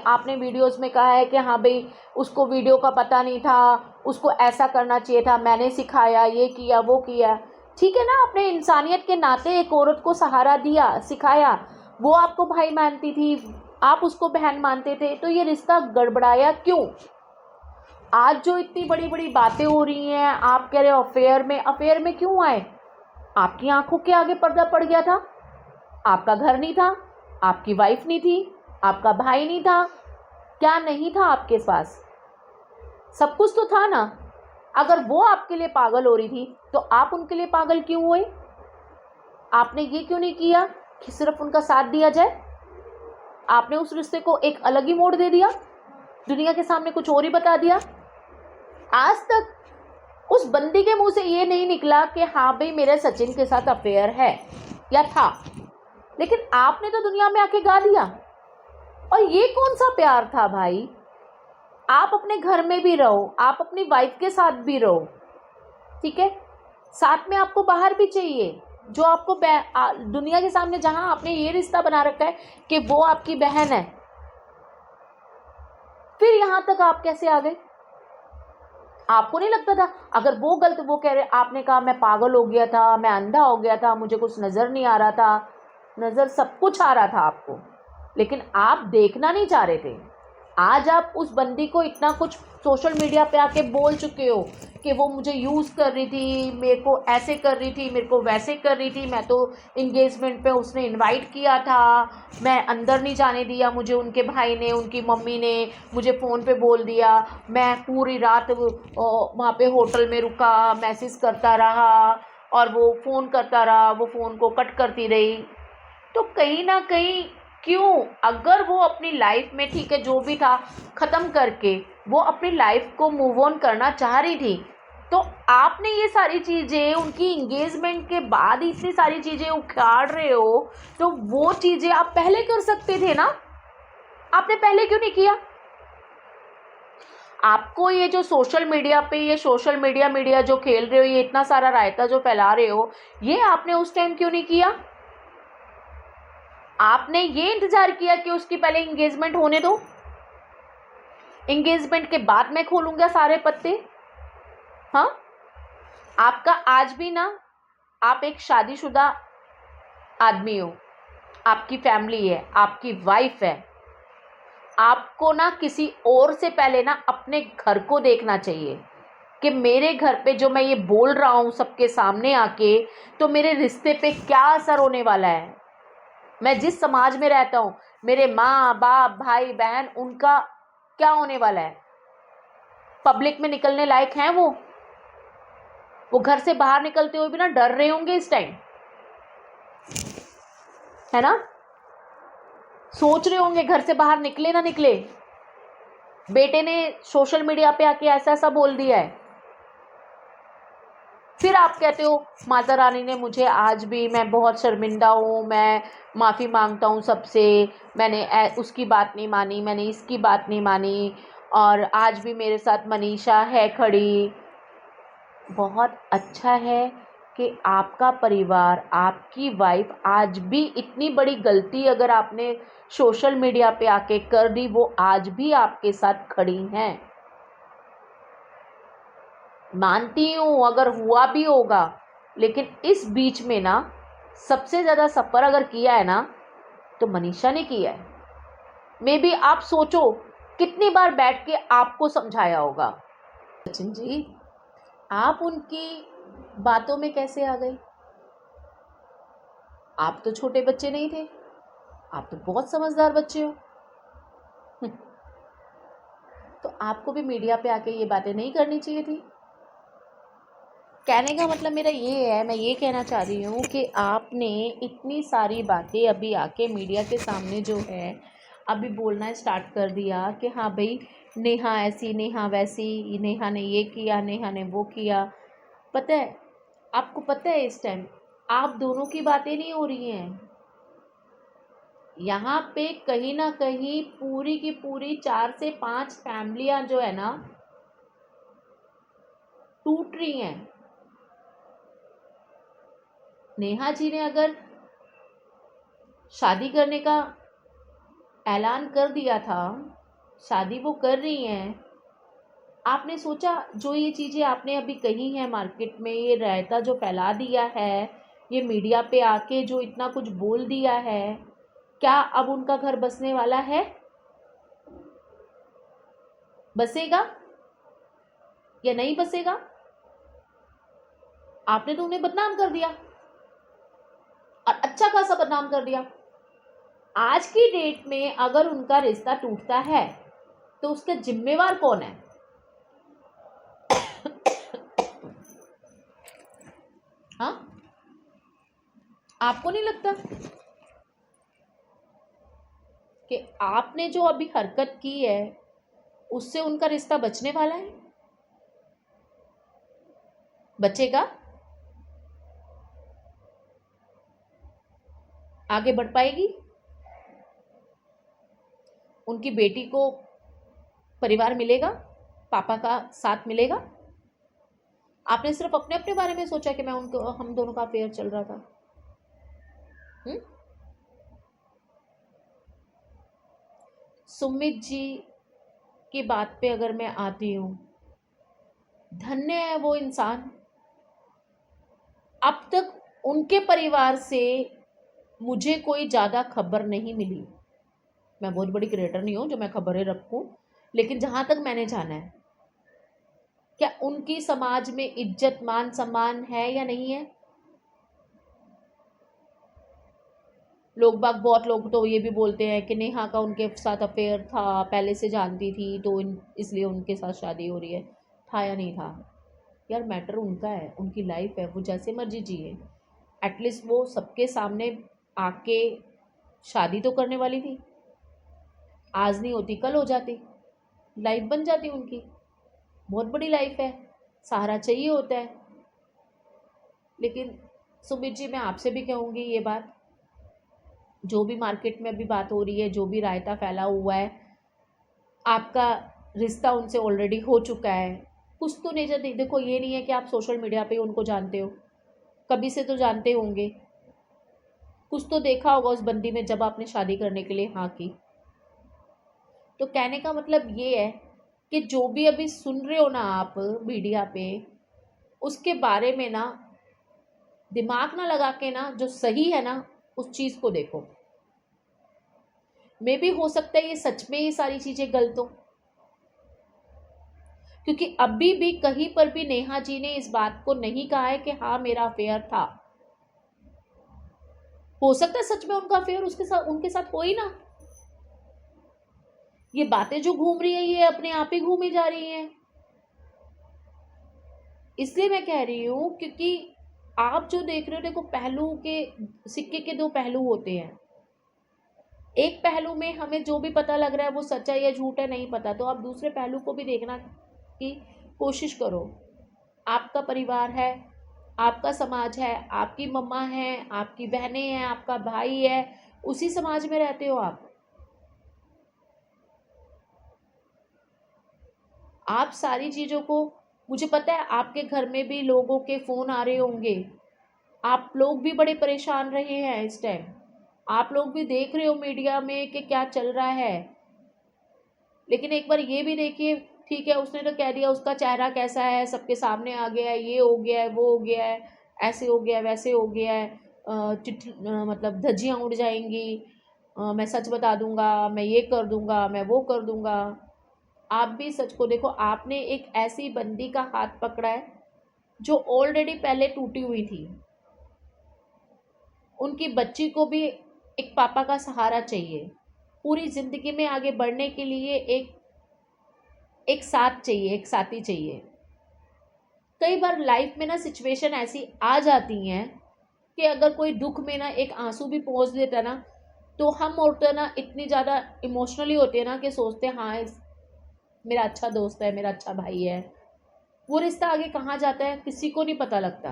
आपने वीडियोस में कहा है कि हाँ भाई उसको वीडियो का पता नहीं था, उसको ऐसा करना चाहिए था, मैंने सिखाया, ये किया वो किया, ठीक है ना, आपने इंसानियत के नाते एक औरत को सहारा दिया, सिखाया, वो आपको भाई मानती थी, आप उसको बहन मानते थे, तो ये रिश्ता गड़बड़ाया क्यों? आज जो इतनी बड़ी बड़ी बातें हो रही हैं, आप कह रहे हो अफेयर में क्यों आए? आपकी आंखों के आगे पर्दा पड़ गया था, आपका घर नहीं था, आपकी वाइफ नहीं थी, आपका भाई नहीं था, क्या नहीं था आपके पास? सब कुछ तो था ना। अगर वो आपके लिए पागल हो रही थी तो आप उनके लिए पागल क्यों हुए? आपने ये क्यों नहीं किया कि सिर्फ उनका साथ दिया जाए? आपने उस रिश्ते को एक अलग ही मोड़ दे दिया, दुनिया के सामने कुछ और ही बता दिया। आज तक उस बंदी के मुंह से ये नहीं निकला कि हाँ भाई मेरे सचिन के साथ अफेयर है या था, लेकिन आपने तो दुनिया में आके गा दिया। और ये कौन सा प्यार था भाई? आप अपने घर में भी रहो, आप अपनी वाइफ के साथ भी रहो, ठीक है, साथ में आपको बाहर भी चाहिए, जो आपको दुनिया के सामने जहां आपने ये रिश्ता बना रखा है कि वो आपकी बहन है, फिर यहां तक आप कैसे आ गए? आपको नहीं लगता था अगर वो गलत, वो कह रहे, आपने कहा मैं पागल हो गया था, मैं अंधा हो गया था, मुझे कुछ नज़र नहीं आ रहा था, नज़र सब कुछ आ रहा था आपको, लेकिन आप देखना नहीं चाह रहे थे। आज आप उस बंदी को इतना कुछ सोशल मीडिया पे आके बोल चुके हो कि वो मुझे यूज़ कर रही थी, मेरे को ऐसे कर रही थी, मेरे को वैसे कर रही थी, मैं तो इंगेजमेंट पे उसने इनवाइट किया था, मैं अंदर नहीं जाने दिया, मुझे उनके भाई ने, उनकी मम्मी ने मुझे फ़ोन पे बोल दिया, मैं पूरी रात वहाँ पे होटल में रुका, मैसेज करता रहा और वो फ़ोन करता रहा, वो फ़ोन को कट करती रही। तो कहीं ना कहीं क्यों, अगर वो अपनी लाइफ में, ठीक है जो भी था ख़त्म करके वो अपनी लाइफ को मूव ऑन करना चाह रही थी, तो आपने ये सारी चीज़ें उनकी इंगेजमेंट के बाद इतनी सारी चीज़ें उखाड़ रहे हो, तो वो चीज़ें आप पहले कर सकते थे ना, आपने पहले क्यों नहीं किया? आपको ये जो सोशल मीडिया पे ये सोशल मीडिया जो खेल रहे हो, ये इतना सारा रायता जो फैला रहे हो, ये आपने उस टाइम क्यों नहीं किया? आपने ये इंतजार किया कि उसकी पहले इंगेजमेंट होने दो, इंगेजमेंट के बाद मैं खोलूंगा सारे पत्ते। हाँ, आपका आज भी ना, आप एक शादीशुदा आदमी हो, आपकी फैमिली है, आपकी वाइफ है, आपको ना किसी और से पहले ना अपने घर को देखना चाहिए कि मेरे घर पे जो मैं ये बोल रहा हूँ सबके सामने आके, तो मेरे रिश्ते पे क्या असर होने वाला है। मैं जिस समाज में रहता हूँ, मेरे माँ बाप भाई बहन, उनका क्या होने वाला है। पब्लिक में निकलने लायक हैं वो घर से बाहर निकलते हुए भी ना डर रहे होंगे इस टाइम, है ना, सोच रहे होंगे घर से बाहर निकले ना निकले, बेटे ने सोशल मीडिया पे आके ऐसा ऐसा बोल दिया है। फिर आप कहते हो माता रानी ने मुझे, आज भी मैं बहुत शर्मिंदा हूँ, मैं माफ़ी मांगता हूँ सबसे, मैंने उसकी बात नहीं मानी, मैंने इसकी बात नहीं मानी, और आज भी मेरे साथ मनीषा है खड़ी। बहुत अच्छा है कि आपका परिवार, आपकी वाइफ, आज भी इतनी बड़ी गलती अगर आपने सोशल मीडिया पे आके कर दी, वो आज भी आपके साथ खड़ी हैं। मानती हूँ अगर हुआ भी होगा, लेकिन इस बीच में ना सबसे ज़्यादा सफ़र अगर किया है ना, तो मनीषा ने किया है। मे बी आप सोचो कितनी बार बैठ के आपको समझाया होगा। सचिन जी, आप उनकी बातों में कैसे आ गए? आप तो छोटे बच्चे नहीं थे, आप तो बहुत समझदार बच्चे हो। तो आपको भी मीडिया पे आके ये बातें नहीं करनी चाहिए थी। कहने का मतलब मेरा ये है, मैं ये कहना चाह रही हूँ कि आपने इतनी सारी बातें अभी आके मीडिया के सामने जो है अभी बोलना स्टार्ट कर दिया कि हाँ भाई, नेहा ऐसी, नेहा वैसी, नेहा ने ये किया, नेहा ने वो किया। पता है, आपको पता है इस टाइम आप दोनों की बातें नहीं हो रही हैं, यहाँ पे कहीं ना कहीं पूरी की पूरी 4 से 5 फैमिलियां जो है ना टूट रही हैं। नेहा जी ने अगर शादी करने का ऐलान कर दिया था, शादी वो कर रही हैं, आपने सोचा जो ये चीज़ें आपने अभी कही हैं मार्केट में, ये रायता जो फैला दिया है, ये मीडिया पे आके जो इतना कुछ बोल दिया है, क्या अब उनका घर बसने वाला है? बसेगा या नहीं बसेगा? आपने तो उन्हें बदनाम कर दिया, और अच्छा खासा बदनाम कर दिया। आज की डेट में अगर उनका रिश्ता टूटता है तो उसका जिम्मेवार कौन है? हाँ, आपको नहीं लगता कि आपने जो अभी हरकत की है उससे उनका रिश्ता बचने वाला है? बचेगा? आगे बढ़ पाएगी? उनकी बेटी को परिवार मिलेगा? पापा का साथ मिलेगा? आपने सिर्फ अपने अपने बारे में सोचा कि मैं उनको, हम दोनों का अफेयर चल रहा था। सुमित जी की बात पे अगर मैं आती हूँ, धन्य है वो इंसान। अब तक उनके परिवार से मुझे कोई ज़्यादा खबर नहीं मिली। मैं बहुत बड़ी क्रिएटर नहीं हूँ जो मैं खबरें रखूँ, लेकिन जहाँ तक मैंने जाना है, क्या उनकी समाज में इज्जत मान सम्मान है या नहीं है? लोग बाग, बहुत लोग तो ये भी बोलते हैं कि नेहा का उनके साथ अफेयर था, पहले से जानती थी तो इसलिए उनके साथ शादी हो रही है। था या नहीं था? यार मैटर उनका है, उनकी लाइफ है, वो जैसे मर्जी जिए। एटलीस्ट वो सबके सामने आके शादी तो करने वाली थी। आज नहीं होती कल हो जाती, लाइफ बन जाती उनकी, बहुत बड़ी लाइफ है। सहारा चाहिए होता है। लेकिन सुमित जी, मैं आपसे भी कहूँगी ये बात, जो भी मार्केट में अभी बात हो रही है, जो भी रायता फैला हुआ है, आपका रिश्ता उनसे ऑलरेडी हो चुका है। कुछ तो नेचर देखो, ये नहीं है कि आप सोशल मीडिया पे उनको जानते हो, कभी से तो जानते होंगे। कुछ तो देखा होगा उस बंदी में जब आपने शादी करने के लिए हाँ की। तो कहने का मतलब ये है कि जो भी अभी सुन रहे हो ना आप मीडिया पे, उसके बारे में ना दिमाग ना लगा के ना, जो सही है ना उस चीज़ को देखो। मे भी हो सकता है ये सच में ये सारी चीज़ें गलत हो, क्योंकि अभी भी कहीं पर भी नेहा जी ने इस बात को नहीं कहा है कि हाँ मेरा अफेयर था। हो सकता है सच में उनका अफेयर उनके साथ हो ही ना। ये बातें जो घूम रही है ये अपने आप ही घूमी जा रही हैं। इसलिए मैं कह रही हूँ, क्योंकि आप जो देख रहे हो, देखो पहलू के सिक्के के दो पहलू होते हैं। एक पहलू में हमें जो भी पता लग रहा है वो सच्चा या झूठ है नहीं पता, तो आप दूसरे पहलू को भी देखना की कोशिश करो। आपका परिवार है, आपका समाज है, आपकी मम्मा है, आपकी बहनें हैं, आपका भाई है, उसी समाज में रहते हो आप सारी चीज़ों को, मुझे पता है आपके घर में भी लोगों के फ़ोन आ रहे होंगे, आप लोग भी बड़े परेशान रहे हैं इस टाइम, आप लोग भी देख रहे हो मीडिया में कि क्या चल रहा है। लेकिन एक बार ये भी देखिए, ठीक है उसने तो कह दिया, उसका चेहरा कैसा है सबके सामने आ गया है, ये हो गया है, वो हो गया है, ऐसे हो गया है, वैसे हो गया है, मतलब धज्जियाँ उड़ जाएंगी, मैं सच बता दूंगा, मैं ये कर दूंगा, मैं वो कर दूंगा। आप भी सच को देखो, आपने एक ऐसी बंदी का हाथ पकड़ा है जो ऑलरेडी पहले टूटी हुई थी। उनकी बच्ची को भी एक पापा का सहारा चाहिए, पूरी ज़िंदगी में आगे बढ़ने के लिए एक एक साथ चाहिए, एक साथी चाहिए। कई बार लाइफ में ना सिचुएशन ऐसी आ जाती हैं कि अगर कोई दुख में ना एक आंसू भी पहुंच देता ना, तो हम औरतें ना इतनी ज़्यादा इमोशनली होती है ना कि सोचते हैं हाँ मेरा अच्छा दोस्त है, मेरा अच्छा भाई है। वो रिश्ता आगे कहाँ जाता है किसी को नहीं पता लगता।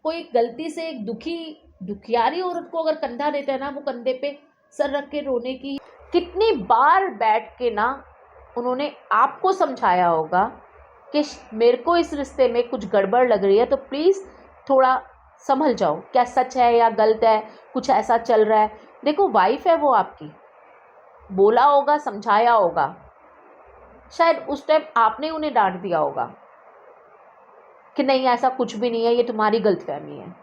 कोई गलती से एक दुखियारी औरत को अगर कंधा देता है ना, वो कंधे पे सर रख के रोने की, कितनी बार बैठ के ना उन्होंने आपको समझाया होगा कि मेरे को इस रिश्ते में कुछ गड़बड़ लग रही है, तो प्लीज़ थोड़ा संभल जाओ, क्या सच है या गलत है, कुछ ऐसा चल रहा है। देखो वाइफ है वो आपकी, बोला होगा, समझाया होगा, शायद उस टाइम आपने उन्हें डांट दिया होगा कि नहीं ऐसा कुछ भी नहीं है, ये तुम्हारी गलतफहमी है।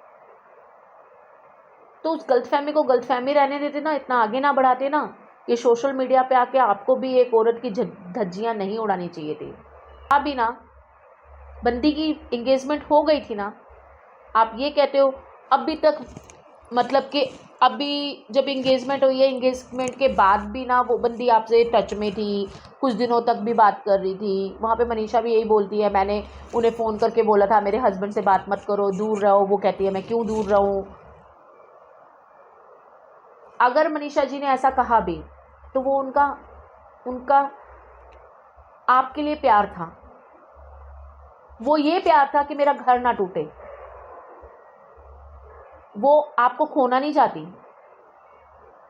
तो उस गलतफहमी को गलतफहमी रहने देते ना, इतना आगे ना बढ़ाते ना। ये सोशल मीडिया पे आके आपको भी एक औरत की धज्जियां नहीं उड़ानी चाहिए थी। अभी ना बंदी की एंगेजमेंट हो गई थी ना, आप ये कहते हो अभी तक, मतलब कि अभी जब एंगेजमेंट हुई है, एंगेजमेंट के बाद भी ना वो बंदी आपसे टच में थी, कुछ दिनों तक भी बात कर रही थी। वहाँ पे मनीषा भी यही बोलती है, मैंने उन्हें फ़ोन करके बोला था मेरे हस्बैंड से बात मत करो, दूर रहो। वो कहती है मैं क्यों दूर रहूँ। अगर मनीषा जी ने ऐसा कहा भी तो वो उनका उनका आपके लिए प्यार था, वो ये प्यार था कि मेरा घर ना टूटे, वो आपको खोना नहीं चाहती।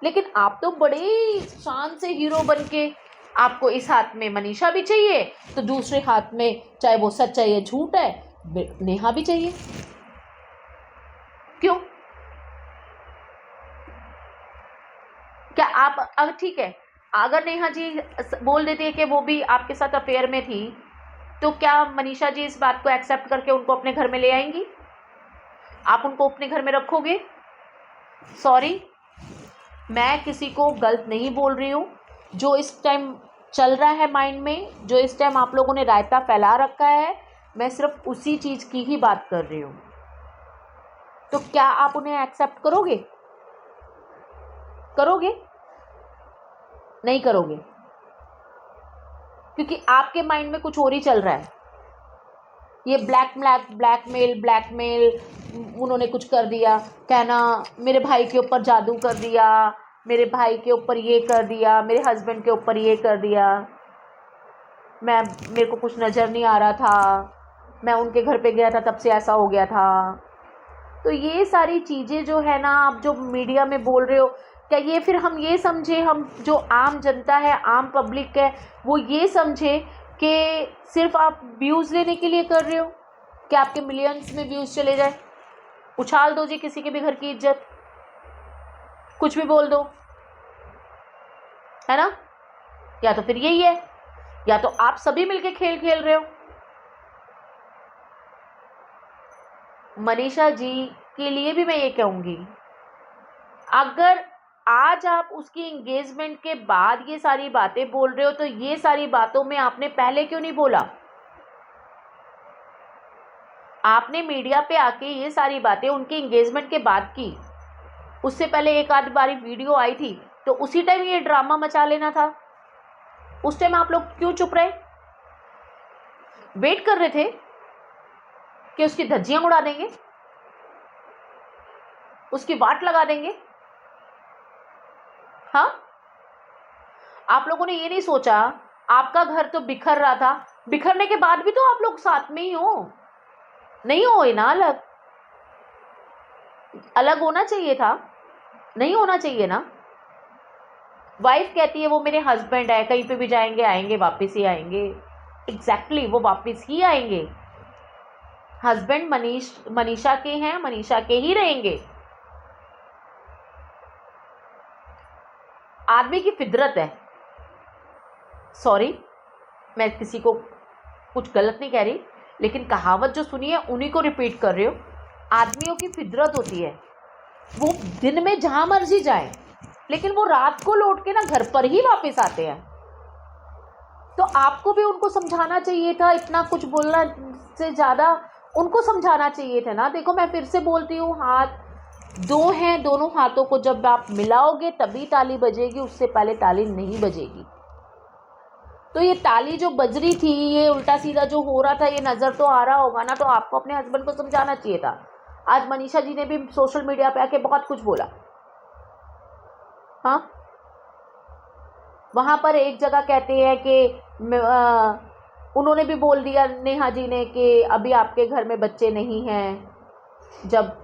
लेकिन आप तो बड़े शान से हीरो बन के, आपको इस हाथ में मनीषा भी चाहिए तो दूसरे हाथ में, चाहे वो सच है या झूठ है, नेहा भी चाहिए। क्यों? क्या आप ठीक है, अगर नेहा जी बोल देती है कि वो भी आपके साथ अफेयर में थी, तो क्या मनीषा जी इस बात को एक्सेप्ट करके उनको अपने घर में ले आएंगी? आप उनको अपने घर में रखोगे? सॉरी, मैं किसी को गलत नहीं बोल रही हूँ। जो इस टाइम चल रहा है माइंड में, जो इस टाइम आप लोगों ने रायता फैला रखा है, मैं सिर्फ उसी चीज़ की ही बात कर रही हूँ। तो क्या आप उन्हें एक्सेप्ट करोगे? करोगे? नहीं करोगे, क्योंकि आपके माइंड में कुछ और ही चल रहा है। ये ब्लैकमेल, उन्होंने कुछ कर दिया, कहना मेरे भाई के ऊपर जादू कर दिया, मेरे भाई के ऊपर ये कर दिया, मेरे हस्बैंड के ऊपर ये कर दिया। मेरे को कुछ नज़र नहीं आ रहा था, मैं उनके घर पे गया था तब से ऐसा हो गया था। तो ये सारी चीज़ें जो है ना, आप जो मीडिया में बोल रहे हो, क्या ये फिर हम ये समझे, हम जो आम जनता है, आम पब्लिक है, वो ये समझे कि सिर्फ आप व्यूज़ लेने के लिए कर रहे हो, कि आपके मिलियंस में व्यूज़ चले जाए? उछाल दो जी किसी के भी घर की इज्जत, कुछ भी बोल दो, है ना? या तो फिर यही है, या तो आप सभी मिलके खेल खेल रहे हो। मनीषा जी के लिए भी मैं ये कहूँगी, अगर आज आप उसकी एंगेजमेंट के बाद ये सारी बातें बोल रहे हो, तो ये सारी बातों में आपने पहले क्यों नहीं बोला? आपने मीडिया पे आके ये सारी बातें उनकी एंगेजमेंट के बाद की, उससे पहले एक आध बारी वीडियो आई थी, तो उसी टाइम ये ड्रामा मचा लेना था। उस टाइम आप लोग क्यों चुप रहे? वेट कर रहे थे कि उसकी धज्जियां उड़ा देंगे, उसकी वाट लगा देंगे? हाँ, आप लोगों ने ये नहीं सोचा, आपका घर तो बिखर रहा था, बिखरने के बाद भी तो आप लोग साथ में ही हो, नहीं हो ना? अलग अलग होना चाहिए था, नहीं होना चाहिए ना? वाइफ कहती है वो मेरे हस्बैंड है, कहीं पे भी जाएंगे आएंगे, वापस ही आएंगे। एग्जैक्टली, वो वापस ही आएंगे। हस्बैंड मनीषा के हैं, मनीषा के ही रहेंगे। आदमी की फितरत है, सॉरी मैं किसी को कुछ गलत नहीं कह रही, लेकिन कहावत जो सुनी है उन्हीं को रिपीट कर रही हो। आदमियों की फितरत होती है, वो दिन में जहां मर्जी जाए, लेकिन वो रात को लौट के ना घर पर ही वापस आते हैं। तो आपको भी उनको समझाना चाहिए था, इतना कुछ बोलना से ज़्यादा उनको समझाना चाहिए था ना। देखो मैं फिर से बोलती हूँ, हाथ दो हैं, दोनों हाथों को जब आप मिलाओगे तभी ताली बजेगी, उससे पहले ताली नहीं बजेगी। तो ये ताली जो बज रही थी, ये उल्टा सीधा जो हो रहा था, ये नज़र तो आ रहा होगा ना, तो आपको अपने हस्बैंड को समझाना चाहिए था। आज मनीषा जी ने भी सोशल मीडिया पे आके बहुत कुछ बोला। हाँ, वहाँ पर एक जगह कहते हैं कि उन्होंने भी बोल दिया नेहा जी ने कि अभी आपके घर में बच्चे नहीं हैं, जब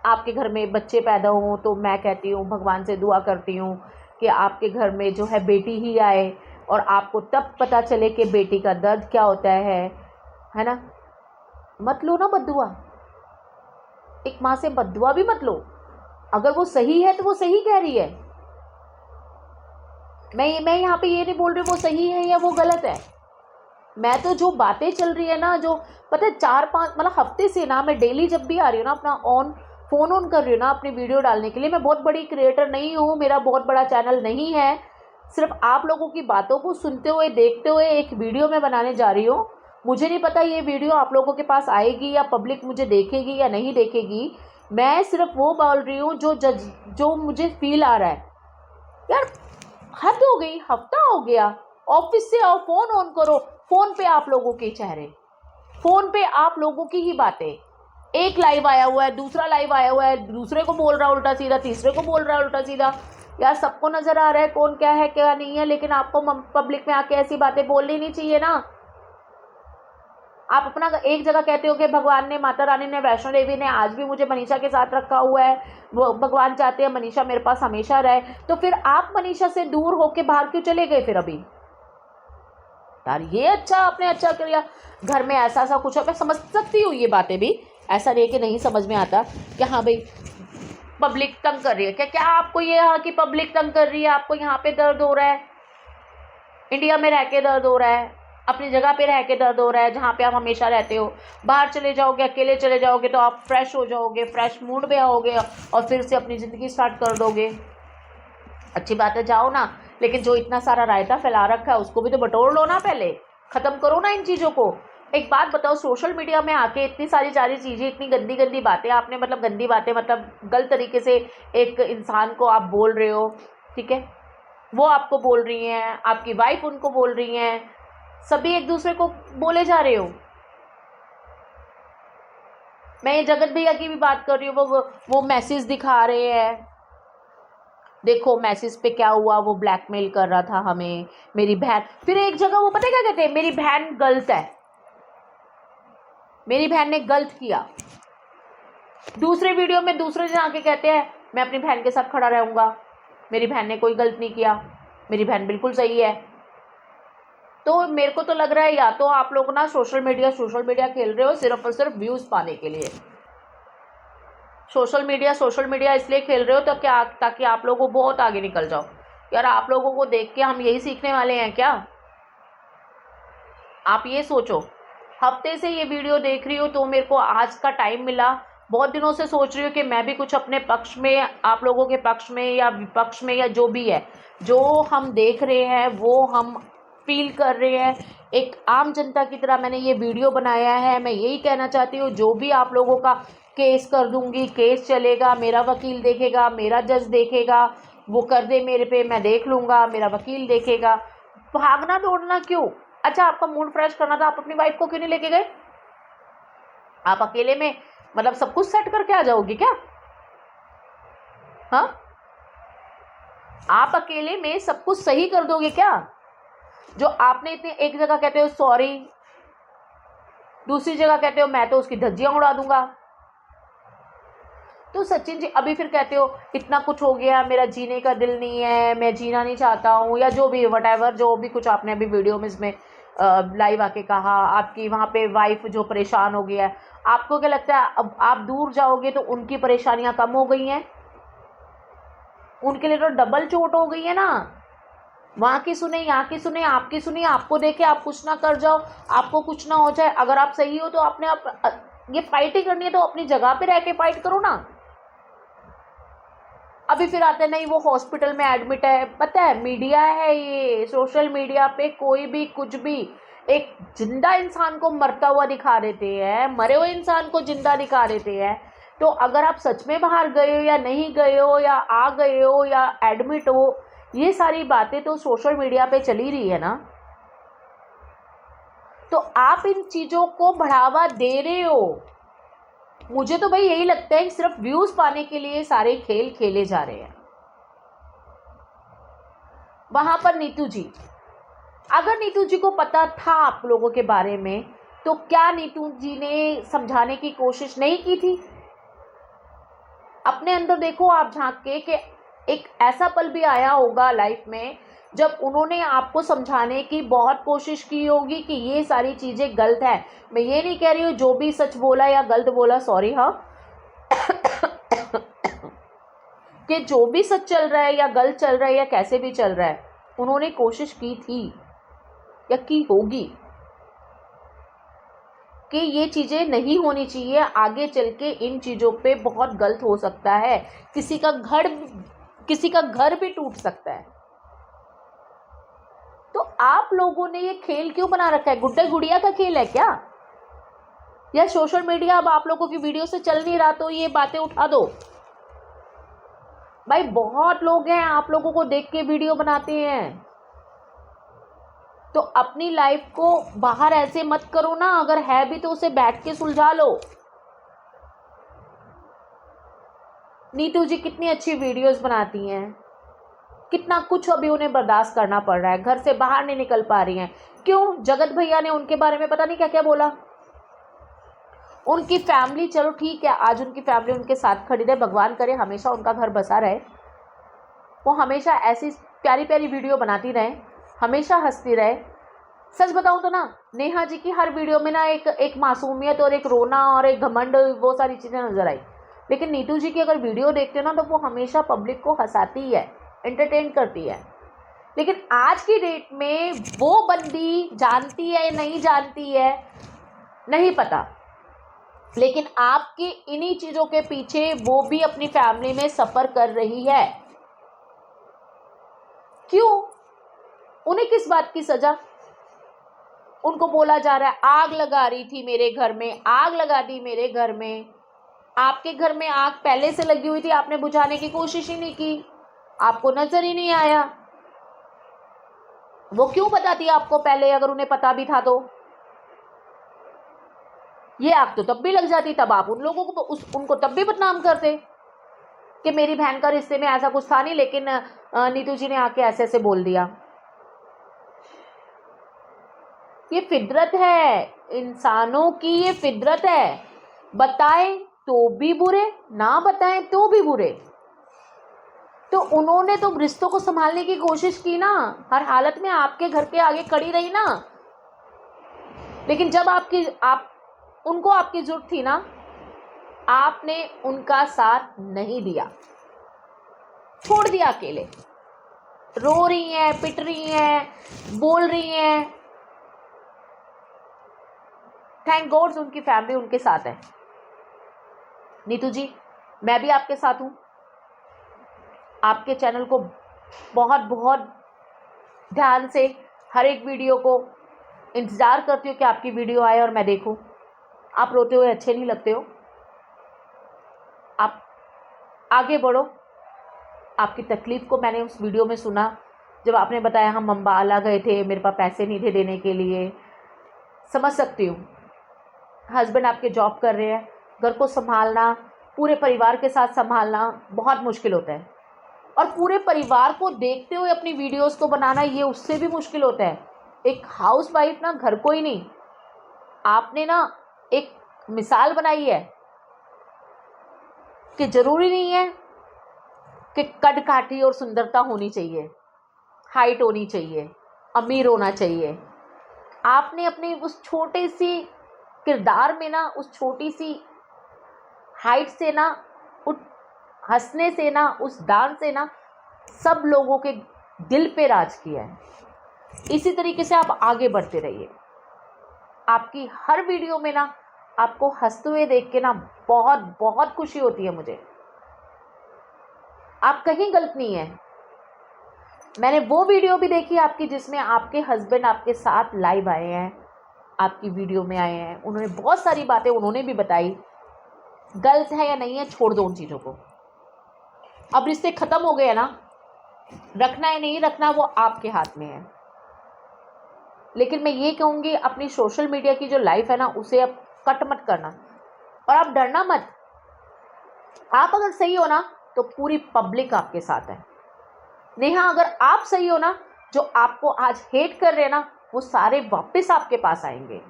आपके घर में बच्चे पैदा हों तो मैं कहती हूँ, भगवान से दुआ करती हूँ कि आपके घर में जो है बेटी ही आए, और आपको तब पता चले कि बेटी का दर्द क्या होता है ना? मत लो ना बद्दुआ, एक माँ से बद्दुआ भी मत लो। अगर वो सही है तो वो सही कह रही है, मैं यहाँ पे ये नहीं बोल रही वो सही है या वो गलत है। मैं तो जो बातें चल रही है ना, जो पता है 4-5 मतलब हफ्ते से ना, मैं डेली जब भी आ रही हूँ ना, अपना फ़ोन ऑन कर रही हूँ ना अपनी वीडियो डालने के लिए। मैं बहुत बड़ी क्रिएटर नहीं हूँ, मेरा बहुत बड़ा चैनल नहीं है, सिर्फ आप लोगों की बातों को सुनते हुए देखते हुए एक वीडियो मैं बनाने जा रही हूँ। मुझे नहीं पता ये वीडियो आप लोगों के पास आएगी या पब्लिक मुझे देखेगी या नहीं देखेगी। मैं सिर्फ वो बोल रही हूँ जो मुझे फील आ रहा है। यार हद हो गई, हफ्ता हो गया, ऑफिस से आओ, फ़ोन ऑन करो, फ़ोन पे आप लोगों के चेहरे, फ़ोन पे आप लोगों की ही बातें। एक लाइव आया हुआ है, दूसरा लाइव आया हुआ है, दूसरे को बोल रहा है उल्टा सीधा, तीसरे को बोल रहा है उल्टा सीधा। यार सबको नज़र आ रहा है कौन क्या है क्या नहीं है, लेकिन आपको पब्लिक में आके ऐसी बातें बोलनी नहीं चाहिए ना। आप अपना एक जगह कहते हो कि भगवान ने, माता रानी ने, वैष्णो देवी ने आज भी मुझे मनीषा के साथ रखा हुआ है, वो भगवान चाहते हैं मनीषा मेरे पास हमेशा रहे, तो फिर आप मनीषा से दूर होके बाहर क्यों चले गए फिर अभी? यार ये अच्छा, आपने अच्छा किया, घर में ऐसा ऐसा कुछ है। मैं समझ सकती हूँ ये बातें भी, ऐसा नहीं कि नहीं समझ में आता कि हाँ भाई पब्लिक तंग कर रही है। क्या आपको ये हाँ कि पब्लिक तंग कर रही है, आपको यहाँ पे दर्द हो रहा है, इंडिया में रह के दर्द हो रहा है, अपनी जगह पे रह के दर्द हो रहा है जहाँ पे आप हमेशा रहते हो। बाहर चले जाओगे, अकेले चले जाओगे तो आप फ्रेश हो जाओगे, फ्रेश मूड में आओगे और फिर से अपनी ज़िंदगी स्टार्ट कर दोगे। अच्छी बात है, जाओ ना, लेकिन जो इतना सारा रायता फैला रखा है उसको भी तो बटोर लो ना, पहले ख़त्म करो ना इन चीज़ों को। एक बात बताओ, सोशल मीडिया में आके इतनी सारी चीज़ें, इतनी गंदी गंदी बातें आपने, मतलब गंदी बातें मतलब गलत तरीके से एक इंसान को आप बोल रहे हो, ठीक है, वो आपको बोल रही हैं, आपकी वाइफ उनको बोल रही हैं, सभी एक दूसरे को बोले जा रहे हो। मैं ये जगत भैया की भी बात कर रही हूँ, वो मैसेज दिखा रहे हैं, देखो मैसेज पे क्या हुआ, वो ब्लैकमेल कर रहा था हमें, मेरी बहन। फिर एक जगह वो पता है क्या कहते हैं, मेरी बहन गलत है, मेरी बहन ने गलत किया। दूसरे वीडियो में दूसरे दिन आके कहते हैं मैं अपनी बहन के साथ खड़ा रहूंगा, मेरी बहन ने कोई गलत नहीं किया, मेरी बहन बिल्कुल सही है। तो मेरे को तो लग रहा है या तो आप लोग ना सोशल मीडिया खेल रहे हो सिर्फ और सिर्फ व्यूज पाने के लिए। सोशल मीडिया इसलिए खेल रहे हो तो क्या, ताकि आप लोगों को बहुत आगे निकल जाओ। यार आप लोगों को देख के हम यही सीखने वाले हैं क्या? आप ये सोचो, हफ्ते से ये वीडियो देख रही हो तो मेरे को आज का टाइम मिला, बहुत दिनों से सोच रही हूँ कि मैं भी कुछ अपने पक्ष में, आप लोगों के पक्ष में या विपक्ष में, या जो भी है, जो हम देख रहे हैं वो हम फील कर रहे हैं, एक आम जनता की तरह मैंने ये वीडियो बनाया है। मैं यही कहना चाहती हूँ, जो भी आप लोगों का केस कर दूंगी, केस चलेगा, मेरा वकील देखेगा, मेरा जज देखेगा, वो कर दे मेरे पे, मैं देख लूँगा, मेरा वकील देखेगा। भागना दौड़ना क्यों? अच्छा आपका मूड फ्रेश करना था, आप अपनी वाइफ को क्यों नहीं लेके गए? आप अकेले में मतलब सब कुछ सेट करके आ जाओगे क्या? हाँ, आप अकेले में सब कुछ सही कर दोगे क्या? जो आपने इतने, एक जगह कहते हो सॉरी, दूसरी जगह कहते हो मैं तो उसकी धज्जियां उड़ा दूंगा। तो सचिन जी अभी फिर कहते हो इतना कुछ हो गया, मेरा जीने का दिल नहीं है, मैं जीना नहीं चाहता हूँ, या जो भी वटएवर, जो भी कुछ आपने अभी वीडियो में इसमें लाइव आके कहा, आपकी वहाँ पे वाइफ जो परेशान हो गया है, आपको क्या लगता है अब आप दूर जाओगे तो उनकी परेशानियां कम हो गई हैं? उनके लिए तो डबल चोट हो गई है ना। वहाँ की सुने, यहाँ की सुने, आपकी सुनिए, आपको देखे आप कुछ ना कर जाओ, आपको कुछ ना हो जाए। अगर आप सही हो तो आपने ये फाइट ही करनी है तो अपनी जगह पे रह के फाइट करो ना। अभी फिर आते नहीं वो हॉस्पिटल में एडमिट है। पता है मीडिया है ये, सोशल मीडिया पे कोई भी कुछ भी, एक जिंदा इंसान को मरता हुआ दिखा देते हैं, मरे हुए इंसान को जिंदा दिखा देते हैं। तो अगर आप सच में बाहर गए हो या नहीं गए हो, या आ गए हो या एडमिट हो, ये सारी बातें तो सोशल मीडिया पे चली रही है ना। तो आप इन चीज़ों को बढ़ावा दे रहे हो। मुझे तो भाई यही लगता है कि सिर्फ व्यूज पाने के लिए सारे खेल खेले जा रहे हैं। वहां पर नीतू जी, अगर नीतू जी को पता था आप लोगों के बारे में, तो क्या नीतू जी ने समझाने की कोशिश नहीं की थी? अपने अंदर देखो आप झांक के, कि एक ऐसा पल भी आया होगा लाइफ में जब उन्होंने आपको समझाने की बहुत कोशिश की होगी कि ये सारी चीज़ें गलत है। मैं ये नहीं कह रही हूँ जो भी सच बोला या गलत बोला, सॉरी, हाँ, कि जो भी सच चल रहा है या गलत चल रहा है या कैसे भी चल रहा है, उन्होंने कोशिश की थी या की होगी कि ये चीज़ें नहीं होनी चाहिए, आगे चल के इन चीज़ों पे बहुत गलत हो सकता है, किसी का घर भी टूट सकता है। तो आप लोगों ने ये खेल क्यों बना रखा है? गुड्डा गुड़िया का खेल है क्या? या सोशल मीडिया अब आप लोगों की वीडियो से चल नहीं रहा तो ये बातें उठा दो? भाई बहुत लोग हैं आप लोगों को देख के वीडियो बनाते हैं, तो अपनी लाइफ को बाहर ऐसे मत करो ना। अगर है भी तो उसे बैठ के सुलझा लो। नीतू जी कितनी अच्छी वीडियोस बनाती हैं, कितना कुछ अभी उन्हें बर्दाश्त करना पड़ रहा है, घर से बाहर नहीं निकल पा रही हैं। क्यों? जगत भैया ने उनके बारे में पता नहीं क्या क्या बोला। उनकी फैमिली, चलो ठीक है, आज उनकी फैमिली उनके साथ खड़ी रहे, भगवान करे हमेशा उनका घर बसा रहे, वो हमेशा ऐसी प्यारी प्यारी वीडियो बनाती रहे, हमेशा हंसती रहे। सच बताऊं तो ना, नेहा जी की हर वीडियो में ना एक मासूमियत और एक रोना और एक घमंड, वो सारी चीज़ें नजर आई। लेकिन नीतू जी की अगर वीडियो देखते हो ना, तो वो हमेशा पब्लिक को हंसाती है, एंटरटेन करती है। लेकिन आज की डेट में वो बंदी जानती है नहीं जानती है नहीं पता, लेकिन आपकी इन्हीं चीज़ों के पीछे वो भी अपनी फैमिली में सफ़र कर रही है। क्यों? उन्हें किस बात की सजा? उनको बोला जा रहा है आग लगा रही थी मेरे घर में, आग लगा दी मेरे घर में। आपके घर में आग पहले से लगी हुई थी, आपने बुझाने की कोशिश ही नहीं की, आपको नजर ही नहीं आया। वो क्यों बताती आपको पहले, अगर उन्हें पता भी था तो? ये आग तो तब भी लग जाती, तब आप उन लोगों को उनको तब भी बदनाम करते। कि मेरी बहन का रिश्ते में ऐसा कुछ था नहीं, लेकिन नीतू जी ने आके ऐसे ऐसे बोल दिया। ये फितरत है, इंसानों की ये फितरत है। बताएं तो भी बुरे, ना बताएं तो भी बुरे। तो उन्होंने तो रिश्तों को संभालने की कोशिश की ना, हर हालत में आपके घर के आगे खड़ी रही ना, लेकिन जब आप उनको आपकी जरूरत थी ना, आपने उनका साथ नहीं दिया, छोड़ दिया अकेले। रो रही हैं, पिट रही हैं, बोल रही हैं। थैंक गॉड उनकी फैमिली उनके साथ है। नीतू जी, मैं भी आपके साथ हूं। आपके चैनल को बहुत बहुत ध्यान से हर एक वीडियो को इंतज़ार करती हूँ कि आपकी वीडियो आए और मैं देखूँ। आप रोते हुए अच्छे नहीं लगते हो। आप आगे बढ़ो। आपकी तकलीफ़ को मैंने उस वीडियो में सुना जब आपने बताया हम अम्बाला गए थे, मेरे पास पैसे नहीं थे देने के लिए। समझ सकती हूँ, हस्बैंड आपके जॉब कर रहे हैं, घर को संभालना, पूरे परिवार के साथ संभालना बहुत मुश्किल होता है, और पूरे परिवार को देखते हुए अपनी वीडियोस को बनाना ये उससे भी मुश्किल होता है। एक हाउस वाइफ ना घर को ही नहीं, आपने ना एक मिसाल बनाई है कि ज़रूरी नहीं है कि कद काठी और सुंदरता होनी चाहिए, हाइट होनी चाहिए, अमीर होना चाहिए। आपने अपने उस छोटे सी किरदार में ना, उस छोटी सी हाइट से ना, उस हंसने से ना, उस डांस से ना सब लोगों के दिल पे राज किया है। इसी तरीके से आप आगे बढ़ते रहिए। आपकी हर वीडियो में ना आपको हंसते हुए देख के ना बहुत बहुत खुशी होती है मुझे। आप कहीं गलत नहीं है। मैंने वो वीडियो भी देखी आपकी जिसमें आपके हस्बैंड आपके साथ लाइव आए हैं, आपकी वीडियो में आए हैं। उन्होंने बहुत सारी बातें उन्होंने भी बताई। गलत है या नहीं है, छोड़ दो उन चीज़ों को। अब रिश्ते ख़त्म हो गए ना, रखना है नहीं रखना वो आपके हाथ में है। लेकिन मैं ये कहूँगी अपनी सोशल मीडिया की जो लाइफ है ना उसे अब कट मत करना, और आप डरना मत। आप अगर सही हो ना तो पूरी पब्लिक आपके साथ है। नेहा, अगर आप सही हो ना, जो आपको आज हेट कर रहे हैं ना वो सारे वापस आपके पास आएंगे।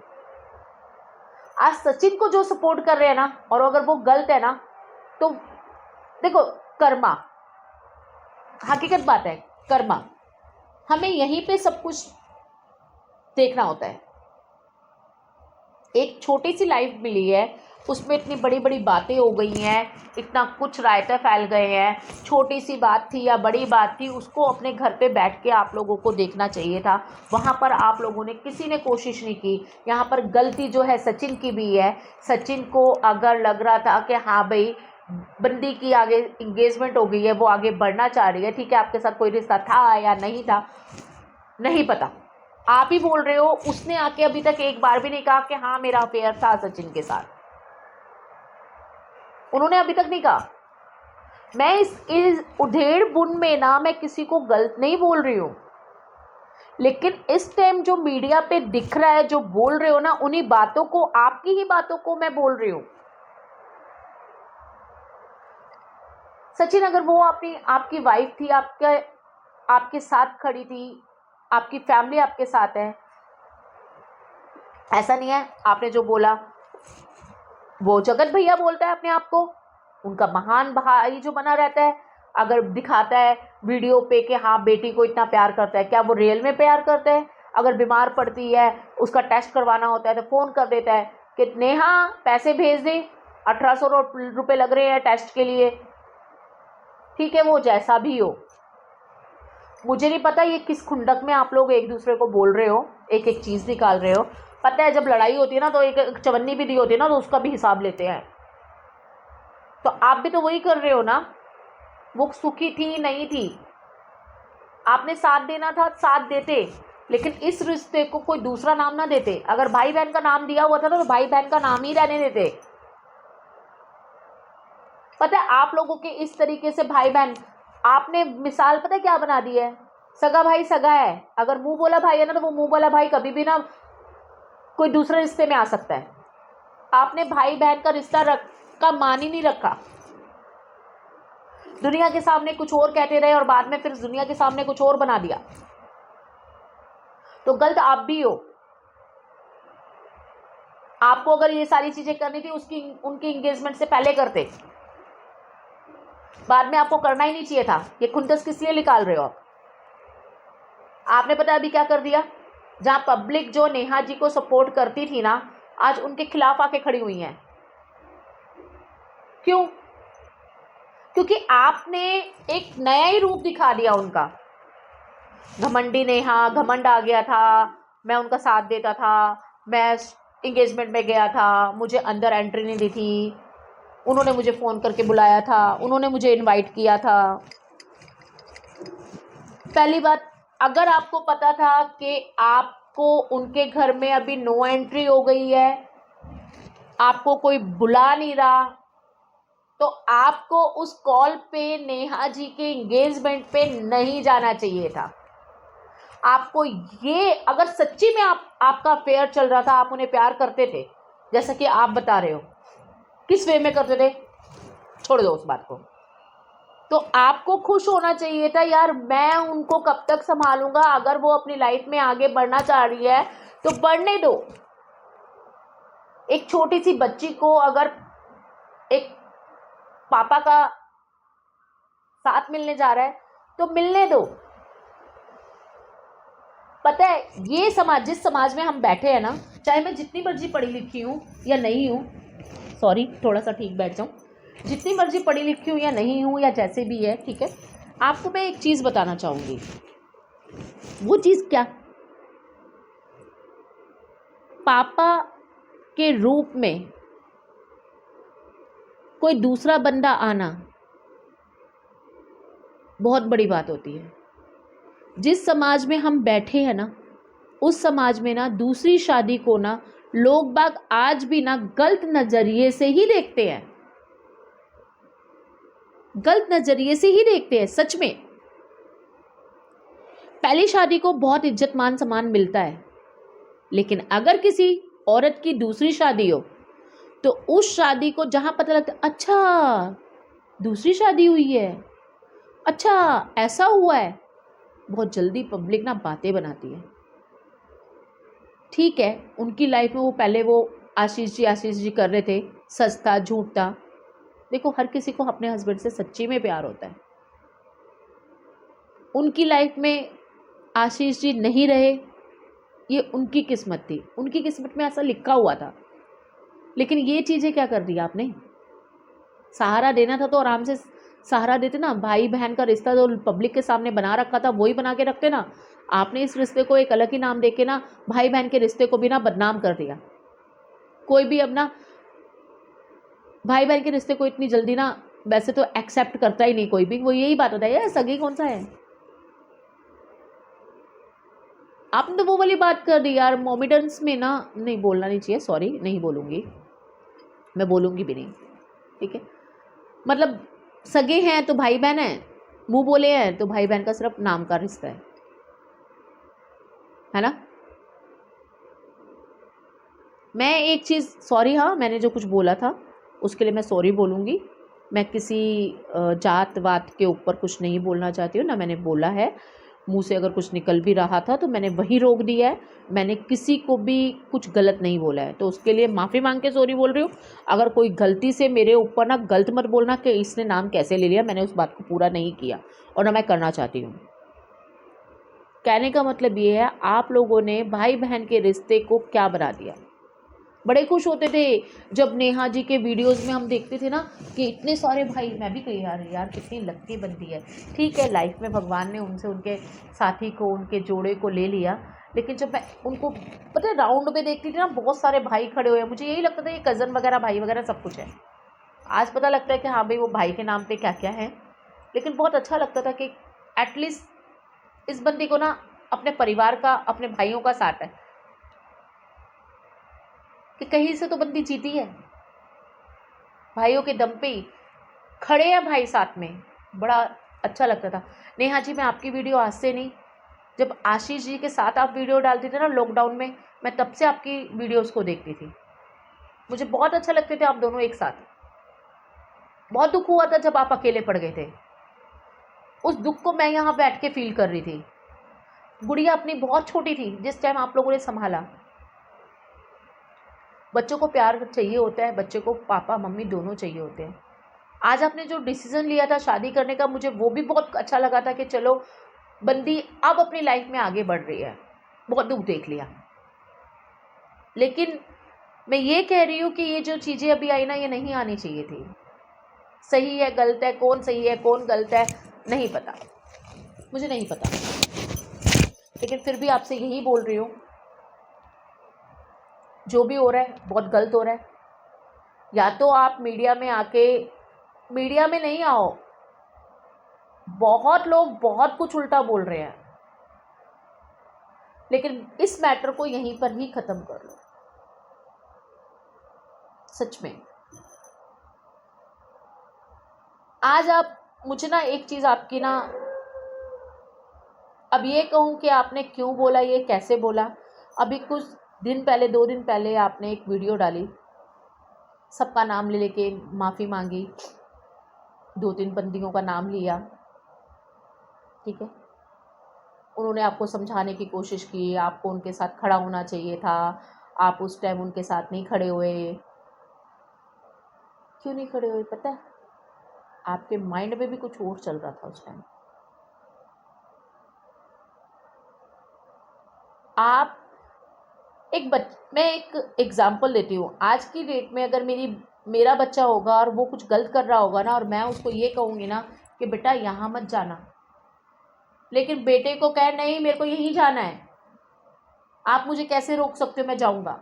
आज सचिन को जो सपोर्ट कर रहे हैं ना, और अगर वो गलत है ना तो देखो, कर्मा, हकीकत बात है, कर्मा। हमें यहीं पे सब कुछ देखना होता है। एक छोटी सी लाइफ मिली है, उसमें इतनी बड़ी बड़ी बातें हो गई हैं, इतना कुछ रायता फैल गए हैं। छोटी सी बात थी या बड़ी बात थी, उसको अपने घर पे बैठ के आप लोगों को देखना चाहिए था। वहाँ पर आप लोगों ने किसी ने कोशिश नहीं की। यहाँ पर गलती जो है सचिन की भी है। सचिन को अगर लग रहा था कि हाँ भाई बंदी की आगे इंगेजमेंट हो गई है, वो आगे बढ़ना चाह रही है, ठीक है, आपके साथ कोई रिश्ता था या नहीं था नहीं पता, आप ही बोल रहे हो। उसने आके अभी तक एक बार भी नहीं कहा कि हाँ मेरा अफेयर था सचिन के साथ। उन्होंने अभी तक नहीं कहा। मैं इस उधेड़ बुन में ना मैं किसी को गलत नहीं बोल रही हूँ, लेकिन इस टाइम जो मीडिया पे दिख रहा है, जो बोल रहे हो ना, उन्हीं बातों को, आपकी ही बातों को मैं बोल रही हूँ। सचिन, अगर वो आपकी वाइफ थी, आपके साथ खड़ी थी, आपकी फैमिली आपके साथ है, ऐसा नहीं है। आपने जो बोला वो जगत भैया बोलता है अपने आप को, उनका महान भाई जो बना रहता है, अगर दिखाता है वीडियो पे कि हाँ बेटी को इतना प्यार करता है, क्या वो रियल में प्यार करता है? अगर बीमार पड़ती है, उसका टेस्ट करवाना होता है तो फ़ोन कर देता है कि नेहा पैसे भेज दे, 1800 रुपये लग रहे हैं टेस्ट के लिए। ठीक है, वो जैसा भी हो, मुझे नहीं पता ये किस खुंडक में आप लोग एक दूसरे को बोल रहे हो, एक एक चीज़ निकाल रहे हो। पता है जब लड़ाई होती है ना तो एक चवन्नी भी दी होती है ना तो उसका भी हिसाब लेते हैं। तो आप भी तो वही कर रहे हो ना। वो सुखी थी नहीं थी, आपने साथ देना था, साथ देते, लेकिन इस रिश्ते को कोई दूसरा नाम ना देते। अगर भाई बहन का नाम दिया हुआ था तो भाई बहन का नाम ही रहने देते। पता है आप लोगों के इस तरीके से भाई बहन, आपने मिसाल पता है क्या बना दी है? सगा भाई सगा है, अगर मुंह बोला भाई है ना तो वो मुंह बोला भाई कभी भी ना कोई दूसरे रिश्ते में आ सकता है। आपने भाई बहन का रिश्ता का मान ही नहीं रखा। दुनिया के सामने कुछ और कहते रहे और बाद में फिर दुनिया के सामने कुछ और बना दिया, तो गलत आप भी हो। आपको अगर ये सारी चीजें करनी थी उनकी एंगेजमेंट से पहले करते, बाद में आपको करना ही नहीं चाहिए था। ये खुंदस किस लिए निकाल रहे हो आप? आपने पता अभी क्या कर दिया? जहां पब्लिक जो नेहा जी को सपोर्ट करती थी ना, आज उनके खिलाफ आके खड़ी हुई हैं। क्यों? क्योंकि आपने एक नया ही रूप दिखा दिया उनका। घमंडी नेहा, घमंड आ गया था, मैं उनका साथ देता था, मैं एंगेजमेंट में गया था, मुझे अंदर एंट्री नहीं दी थी, उन्होंने मुझे फ़ोन करके बुलाया था, उन्होंने मुझे इनवाइट किया था। पहली बात, अगर आपको पता था कि आपको उनके घर में अभी नो एंट्री हो गई है, आपको कोई बुला नहीं रहा, तो आपको उस कॉल पे नेहा जी के एंगेजमेंट पे नहीं जाना चाहिए था। आपको ये, अगर सच्ची में आपका अफेयर चल रहा था, आप उन्हें प्यार करते थे जैसा कि आप बता रहे हो, किस वे में करते थे, छोड़ दो उस बात को, तो आपको खुश होना चाहिए था यार, मैं उनको कब तक संभालूंगा, अगर वो अपनी लाइफ में आगे बढ़ना चाह रही है तो बढ़ने दो। एक छोटी सी बच्ची को अगर एक पापा का साथ मिलने जा रहा है तो मिलने दो। पता है, ये समाज, जिस समाज में हम बैठे हैं ना, चाहे मैं जितनी मर्जी पढ़ी लिखी हूँ या नहीं हूँ, सॉरी थोड़ा सा ठीक बैठ जाऊँ, जितनी मर्जी पढ़ी लिखी हूँ या नहीं हूँ या जैसे भी है, ठीक है, आपको मैं एक चीज़ बताना चाहूँगी। वो चीज़ क्या? पापा के रूप में कोई दूसरा बंदा आना बहुत बड़ी बात होती है। जिस समाज में हम बैठे हैं ना, उस समाज में ना दूसरी शादी को ना लोग बाग आज भी ना गलत नज़रिए से ही देखते हैं, गलत नज़रिए से ही देखते हैं। सच में पहली शादी को बहुत इज्जत मान सम्मान मिलता है, लेकिन अगर किसी औरत की दूसरी शादी हो तो उस शादी को जहां पता लगता है, अच्छा दूसरी शादी हुई है, अच्छा ऐसा हुआ है, बहुत जल्दी पब्लिक ना बातें बनाती है। ठीक है, उनकी लाइफ में वो पहले वो आशीष जी कर रहे थे, सच था झूठ था। देखो, हर किसी को अपने हस्बैंड से सच्ची में प्यार होता है। उनकी लाइफ में आशीष जी नहीं रहे, ये उनकी किस्मत थी, उनकी किस्मत में ऐसा लिखा हुआ था। लेकिन ये चीज़ें क्या कर दी आपने? सहारा देना था तो आराम से सहारा देते ना। भाई बहन का रिश्ता जो पब्लिक के सामने बना रखा था वही बना के रखते ना। आपने इस रिश्ते को एक अलग ही नाम देके ना भाई बहन के रिश्ते को भी ना बदनाम कर दिया। कोई भी अब ना भाई बहन के रिश्ते को इतनी जल्दी ना वैसे तो एक्सेप्ट करता ही नहीं कोई भी। वो यही बात होता है, यार सगी कौन सा है। आपने तो वो वाली बात कर दी यार, मोमेडन्स में ना नहीं बोलना नहीं चाहिए, सॉरी नहीं बोलूँगी, मैं बोलूँगी भी नहीं, ठीक है। मतलब सगे हैं तो भाई बहन है, मुंह बोले हैं तो भाई बहन का सिर्फ नाम का रिश्ता है ना। मैं एक चीज़, सॉरी, हाँ मैंने जो कुछ बोला था उसके लिए मैं सॉरी बोलूँगी। मैं किसी जात वात के ऊपर कुछ नहीं बोलना चाहती हूँ, ना मैंने बोला है। मुंह से अगर कुछ निकल भी रहा था तो मैंने वही रोक दिया है। मैंने किसी को भी कुछ गलत नहीं बोला है, तो उसके लिए माफ़ी मांग के सॉरी बोल रही हूँ। अगर कोई गलती से मेरे ऊपर ना गलत मत बोलना कि इसने नाम कैसे ले लिया, मैंने उस बात को पूरा नहीं किया और ना मैं करना चाहती हूँ। कहने का मतलब ये है, आप लोगों ने भाई बहन के रिश्ते को क्या बना दिया। बड़े खुश होते थे जब नेहा जी के वीडियोस में हम देखते थे ना कि इतने सारे भाई, मैं भी कही यार कितनी लक्की बनती है। ठीक है, लाइफ में भगवान ने उनसे उनके साथी को, उनके जोड़े को ले लिया, लेकिन जब मैं उनको पता है राउंड में देखती थी ना, बहुत सारे भाई खड़े हुए हैं, मुझे यही लगता था ये कज़न वगैरह भाई वगैरह सब कुछ है। आज पता लगता है कि हाँ भाई वो भाई के नाम पे क्या क्या है। लेकिन बहुत अच्छा लगता था कि एटलीस्ट इस बंदी को ना अपने परिवार का, अपने भाइयों का साथ है, कि कहीं से तो बंदी जीती है, भाइयों के दम पे ही खड़े हैं भाई साथ में। बड़ा अच्छा लगता था। नेहा जी, मैं आपकी वीडियो आज से नहीं, जब आशीष जी के साथ आप वीडियो डालती थे ना लॉकडाउन में, मैं तब से आपकी वीडियोस को देखती थी। मुझे बहुत अच्छा लगते थे आप दोनों एक साथ। बहुत दुख हुआ था जब आप अकेले पड़ गए थे। उस दुख को मैं यहाँ बैठ के फील कर रही थी। गुड़िया अपनी बहुत छोटी थी जिस टाइम आप लोगों ने संभाला। बच्चों को प्यार चाहिए होता है, बच्चे को पापा मम्मी दोनों चाहिए होते हैं। आज आपने जो डिसीजन लिया था शादी करने का, मुझे वो भी बहुत अच्छा लगा था कि चलो बंदी अब अपनी लाइफ में आगे बढ़ रही है। बहुत दुख देख लिया, लेकिन मैं ये कह रही हूँ कि ये जो चीज़ें अभी आई ना, ये नहीं आनी चाहिए थी। सही है गलत है, कौन सही है कौन गलत है नहीं पता, मुझे नहीं पता, लेकिन फिर भी आपसे यही बोल रही हूँ, जो भी हो रहा है बहुत गलत हो रहा है। या तो आप मीडिया में आके, मीडिया में नहीं आओ, बहुत लोग बहुत कुछ उल्टा बोल रहे हैं, लेकिन इस मैटर को यहीं पर ही खत्म कर लो। सच में आज आप मुझे ना एक चीज़ आपकी ना, अब ये कहूँ कि आपने क्यों बोला, ये कैसे बोला। अभी कुछ दिन पहले 2 दिन पहले आपने एक वीडियो डाली, सबका नाम ले लेके माफ़ी मांगी, 2-3 बंदियों का नाम लिया, ठीक है। उन्होंने आपको समझाने की कोशिश की, आपको उनके साथ खड़ा होना चाहिए था, आप उस टाइम उनके साथ नहीं खड़े हुए। क्यों नहीं खड़े हुए पता है? आपके माइंड में भी कुछ और चल रहा था उस टाइम। आप मैं एक एग्जांपल देती हूँ। आज की डेट में अगर मेरा बच्चा होगा और वो कुछ गलत कर रहा होगा ना, और मैं उसको ये कहूँगी ना कि बेटा यहाँ मत जाना, लेकिन बेटे को कहे नहीं मेरे को यहीं जाना है, आप मुझे कैसे रोक सकते हो, मैं जाऊँगा,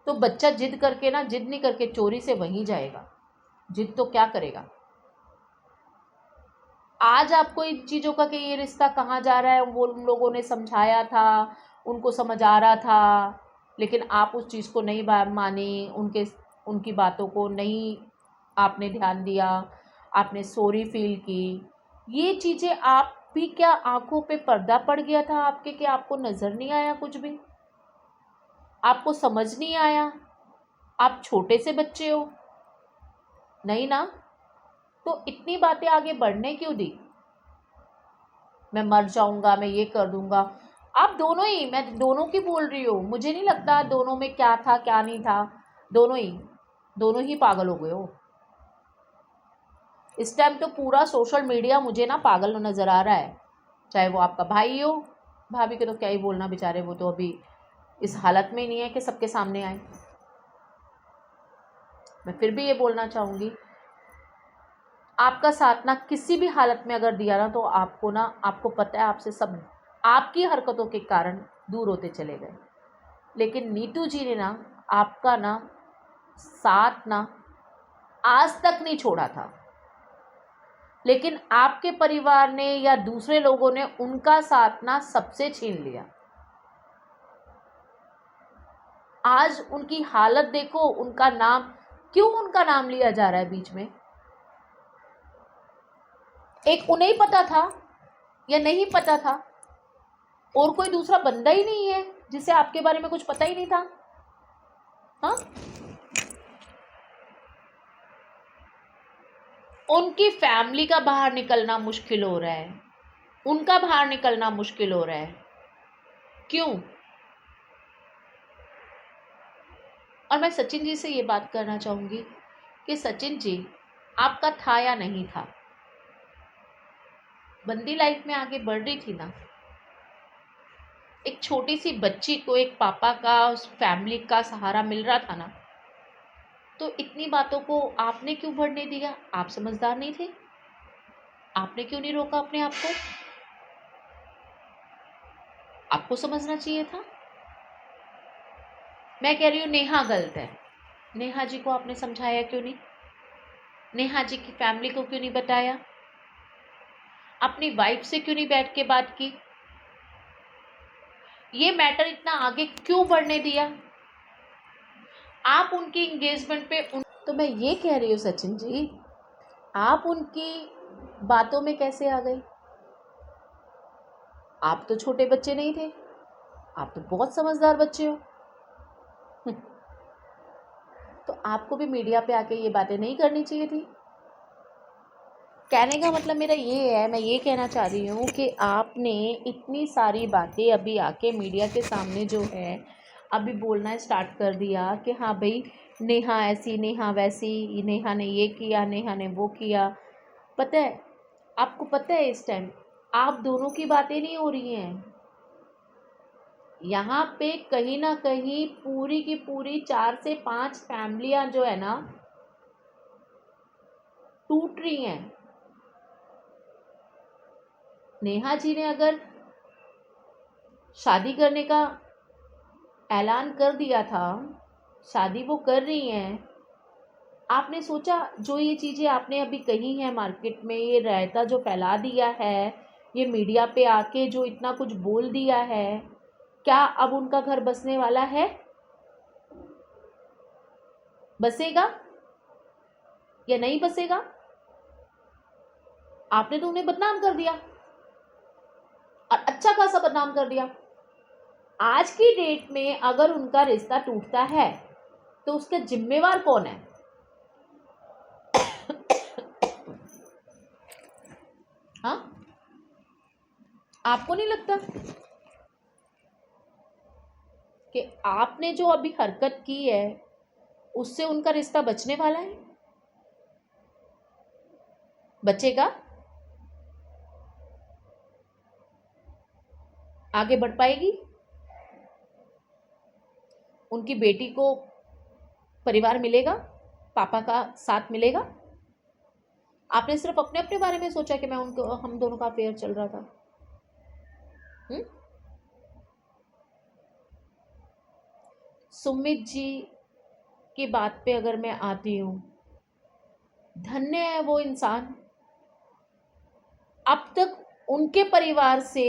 तो बच्चा जिद करके ना, जिद नहीं करके चोरी से वहीं जाएगा। जिद तो क्या करेगा। आज आपको इन चीज़ों का कि ये रिश्ता कहाँ जा रहा है, वो उन लोगों ने समझाया था, उनको समझ आ रहा था, लेकिन आप उस चीज़ को नहीं मानी, उनकी बातों को नहीं आपने ध्यान दिया, आपने सॉरी फील की। ये चीज़ें आप भी क्या आंखों पे पर्दा पड़ गया था आपके, कि आपको नज़र नहीं आया कुछ भी, आपको समझ नहीं आया, आप छोटे से बच्चे हो नहीं ना, तो इतनी बातें आगे बढ़ने क्यों दी। मैं मर जाऊंगा, मैं ये कर दूंगा। आप दोनों ही, मैं दोनों की बोल रही हूँ, मुझे नहीं लगता दोनों में क्या था क्या नहीं था, दोनों ही पागल हो गए हो। इस टाइम तो पूरा सोशल मीडिया मुझे ना पागल नज़र आ रहा है, चाहे वो आपका भाई हो, भाभी के तो क्या ही बोलना, बेचारे वो तो अभी इस हालत में ही नहीं है कि सबके सामने आए। मैं फिर भी ये बोलना चाहूँगी, आपका साथ ना किसी भी हालत में अगर दिया ना, तो आपको पता है आपसे सब आपकी हरकतों के कारण दूर होते चले गए, लेकिन नीतू जी ने ना आपका ना साथ ना आज तक नहीं छोड़ा था, लेकिन आपके परिवार ने या दूसरे लोगों ने उनका साथ ना सबसे छीन लिया। आज उनकी हालत देखो, क्यों उनका नाम लिया जा रहा है बीच में। एक उन्हें ही पता था या नहीं पता था, और कोई दूसरा बंदा ही नहीं है जिसे आपके बारे में कुछ पता ही नहीं था। हाँ, उनकी फैमिली का बाहर निकलना मुश्किल हो रहा है, उनका बाहर निकलना मुश्किल हो रहा है, क्यों। और मैं सचिन जी से ये बात करना चाहूँगी कि सचिन जी, आपका था या नहीं था, बंदी लाइफ में आगे बढ़ रही थी ना, एक छोटी सी बच्ची को एक पापा का, उस फैमिली का सहारा मिल रहा था ना, तो इतनी बातों को आपने क्यों बढ़ने दिया। आप समझदार नहीं थे, आपने क्यों नहीं रोका अपने आप को, आपको समझना चाहिए था। मैं कह रही हूँ नेहा गलत है, नेहा जी को आपने समझाया क्यों नहीं, नेहा जी की फैमिली को क्यों नहीं बताया, अपनी वाइफ से क्यों नहीं बैठ के बात की, ये मैटर इतना आगे क्यों बढ़ने दिया। आप उनकी इंगेजमेंट पे तो मैं ये कह रही हूँ सचिन जी, आप उनकी बातों में कैसे आ गए। आप तो छोटे बच्चे नहीं थे, आप तो बहुत समझदार बच्चे हो। तो आपको भी मीडिया पे आके ये बातें नहीं करनी चाहिए थी। कहने का मतलब मेरा ये है, मैं ये कहना चाह रही हूँ कि आपने इतनी सारी बातें अभी आके मीडिया के सामने जो है अभी बोलना स्टार्ट कर दिया कि हाँ भाई, नेहा ऐसी, नेहा वैसी, नेहा ने ये किया, नेहा ने वो किया। पता है, आपको पता है इस टाइम आप दोनों की बातें नहीं हो रही हैं। यहाँ पे कहीं ना कहीं पूरी की पूरी 4 से 5 फैमिलियां जो है ना टूट रही हैं। नेहा जी ने अगर शादी करने का ऐलान कर दिया था, शादी वो कर रही हैं, आपने सोचा जो ये चीज़ें आपने अभी कही हैं मार्केट में, ये रायता जो फैला दिया है, ये मीडिया पे आके जो इतना कुछ बोल दिया है, क्या अब उनका घर बसने वाला है? बसेगा या नहीं बसेगा? आपने तो उन्हें बदनाम कर दिया और अच्छा खासा बदनाम कर दिया। आज की डेट में अगर उनका रिश्ता टूटता है तो उसका जिम्मेवार कौन है? हाँ, आपको नहीं लगता कि आपने जो अभी हरकत की है उससे उनका रिश्ता बचने वाला है? बचेगा? आगे बढ़ पाएगी? उनकी बेटी को परिवार मिलेगा? पापा का साथ मिलेगा? आपने सिर्फ अपने अपने बारे में सोचा कि मैं उनको, हम दोनों का अफेयर चल रहा था। सुमित जी की बात पे अगर मैं आती हूँ, धन्य है वो इंसान। अब तक उनके परिवार से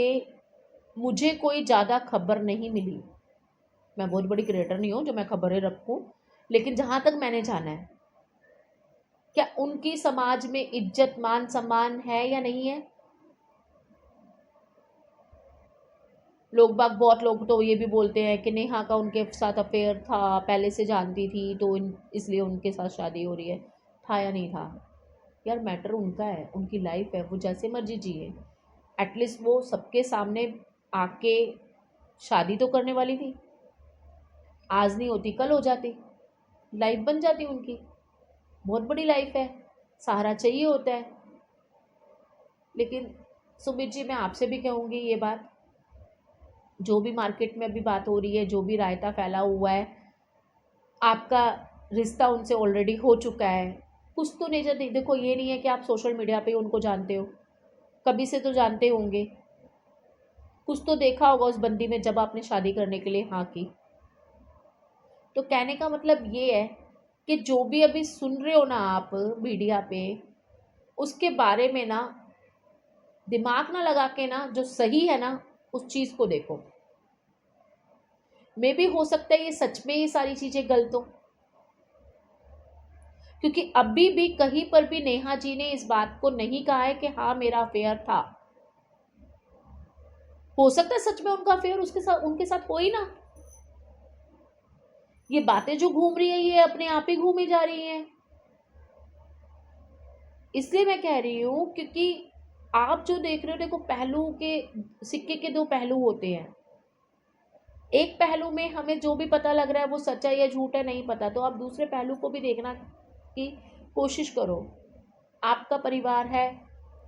मुझे कोई ज़्यादा खबर नहीं मिली। मैं बहुत बड़ी क्रिएटर नहीं हूँ जो मैं खबरें रखूँ, लेकिन जहाँ तक मैंने जाना है, क्या उनकी समाज में इज्जत मान सम्मान है या नहीं है? लोग बाग, बहुत लोग तो ये भी बोलते हैं कि नेहा का उनके साथ अफेयर था, पहले से जानती थी तो इसलिए उनके साथ शादी हो रही है। था या नहीं था? यार मैटर उनका है, उनकी लाइफ है, वो जैसे मर्जी जिए। एटलीस्ट वो सबके सामने आके शादी तो करने वाली थी। आज नहीं होती कल हो जाती, लाइफ बन जाती उनकी। बहुत बड़ी लाइफ है, सहारा चाहिए होता है। लेकिन सुमित जी, मैं आपसे भी कहूँगी ये बात, जो भी मार्केट में अभी बात हो रही है, जो भी रायता फैला हुआ है, आपका रिश्ता उनसे ऑलरेडी हो चुका है। कुछ तो नेचर देखो, ये नहीं है कि आप सोशल मीडिया पे उनको जानते हो, कभी से तो जानते होंगे। कुछ तो देखा होगा उस बंदी में जब आपने शादी करने के लिए हाँ की। तो कहने का मतलब ये है कि जो भी अभी सुन रहे हो ना आप मीडिया पे, उसके बारे में ना दिमाग ना लगा के ना, जो सही है ना उस चीज़ को देखो। मे भी हो सकता है ये सच में ये सारी चीज़ें गलत हो, क्योंकि अभी भी कहीं पर भी नेहा जी ने इस बात को नहीं कहा है कि हाँ मेरा अफेयर था। हो सकता है सच में उनका अफेयर उसके साथ, उनके साथ हो ही ना। ये बातें जो घूम रही है ये अपने आप ही घूमी जा रही हैं। इसलिए मैं कह रही हूँ, क्योंकि आप जो देख रहे हो, देखो पहलू के, सिक्के के दो पहलू होते हैं। एक पहलू में हमें जो भी पता लग रहा है वो सच्चा या झूठ है नहीं पता, तो आप दूसरे पहलू को भी देखना की कोशिश करो। आपका परिवार है,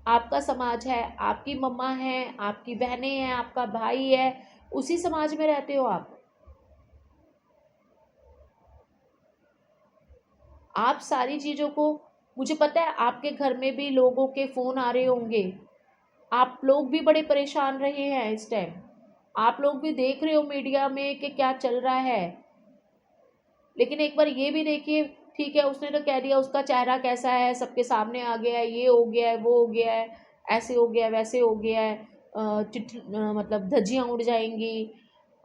आपका समाज है, आपकी मम्मा है, आपकी बहनें हैं, आपका भाई है, उसी समाज में रहते हो आप सारी चीज़ों को, मुझे पता है आपके घर में भी लोगों के फ़ोन आ रहे होंगे, आप लोग भी बड़े परेशान रहे हैं इस टाइम, आप लोग भी देख रहे हो मीडिया में कि क्या चल रहा है। लेकिन एक बार ये भी देखिए, ठीक है उसने तो कह दिया, उसका चेहरा कैसा है सबके सामने आ गया है, ये हो गया है, वो हो गया है, ऐसे हो गया है, वैसे हो गया है, मतलब धज्जियाँ उड़ जाएंगी,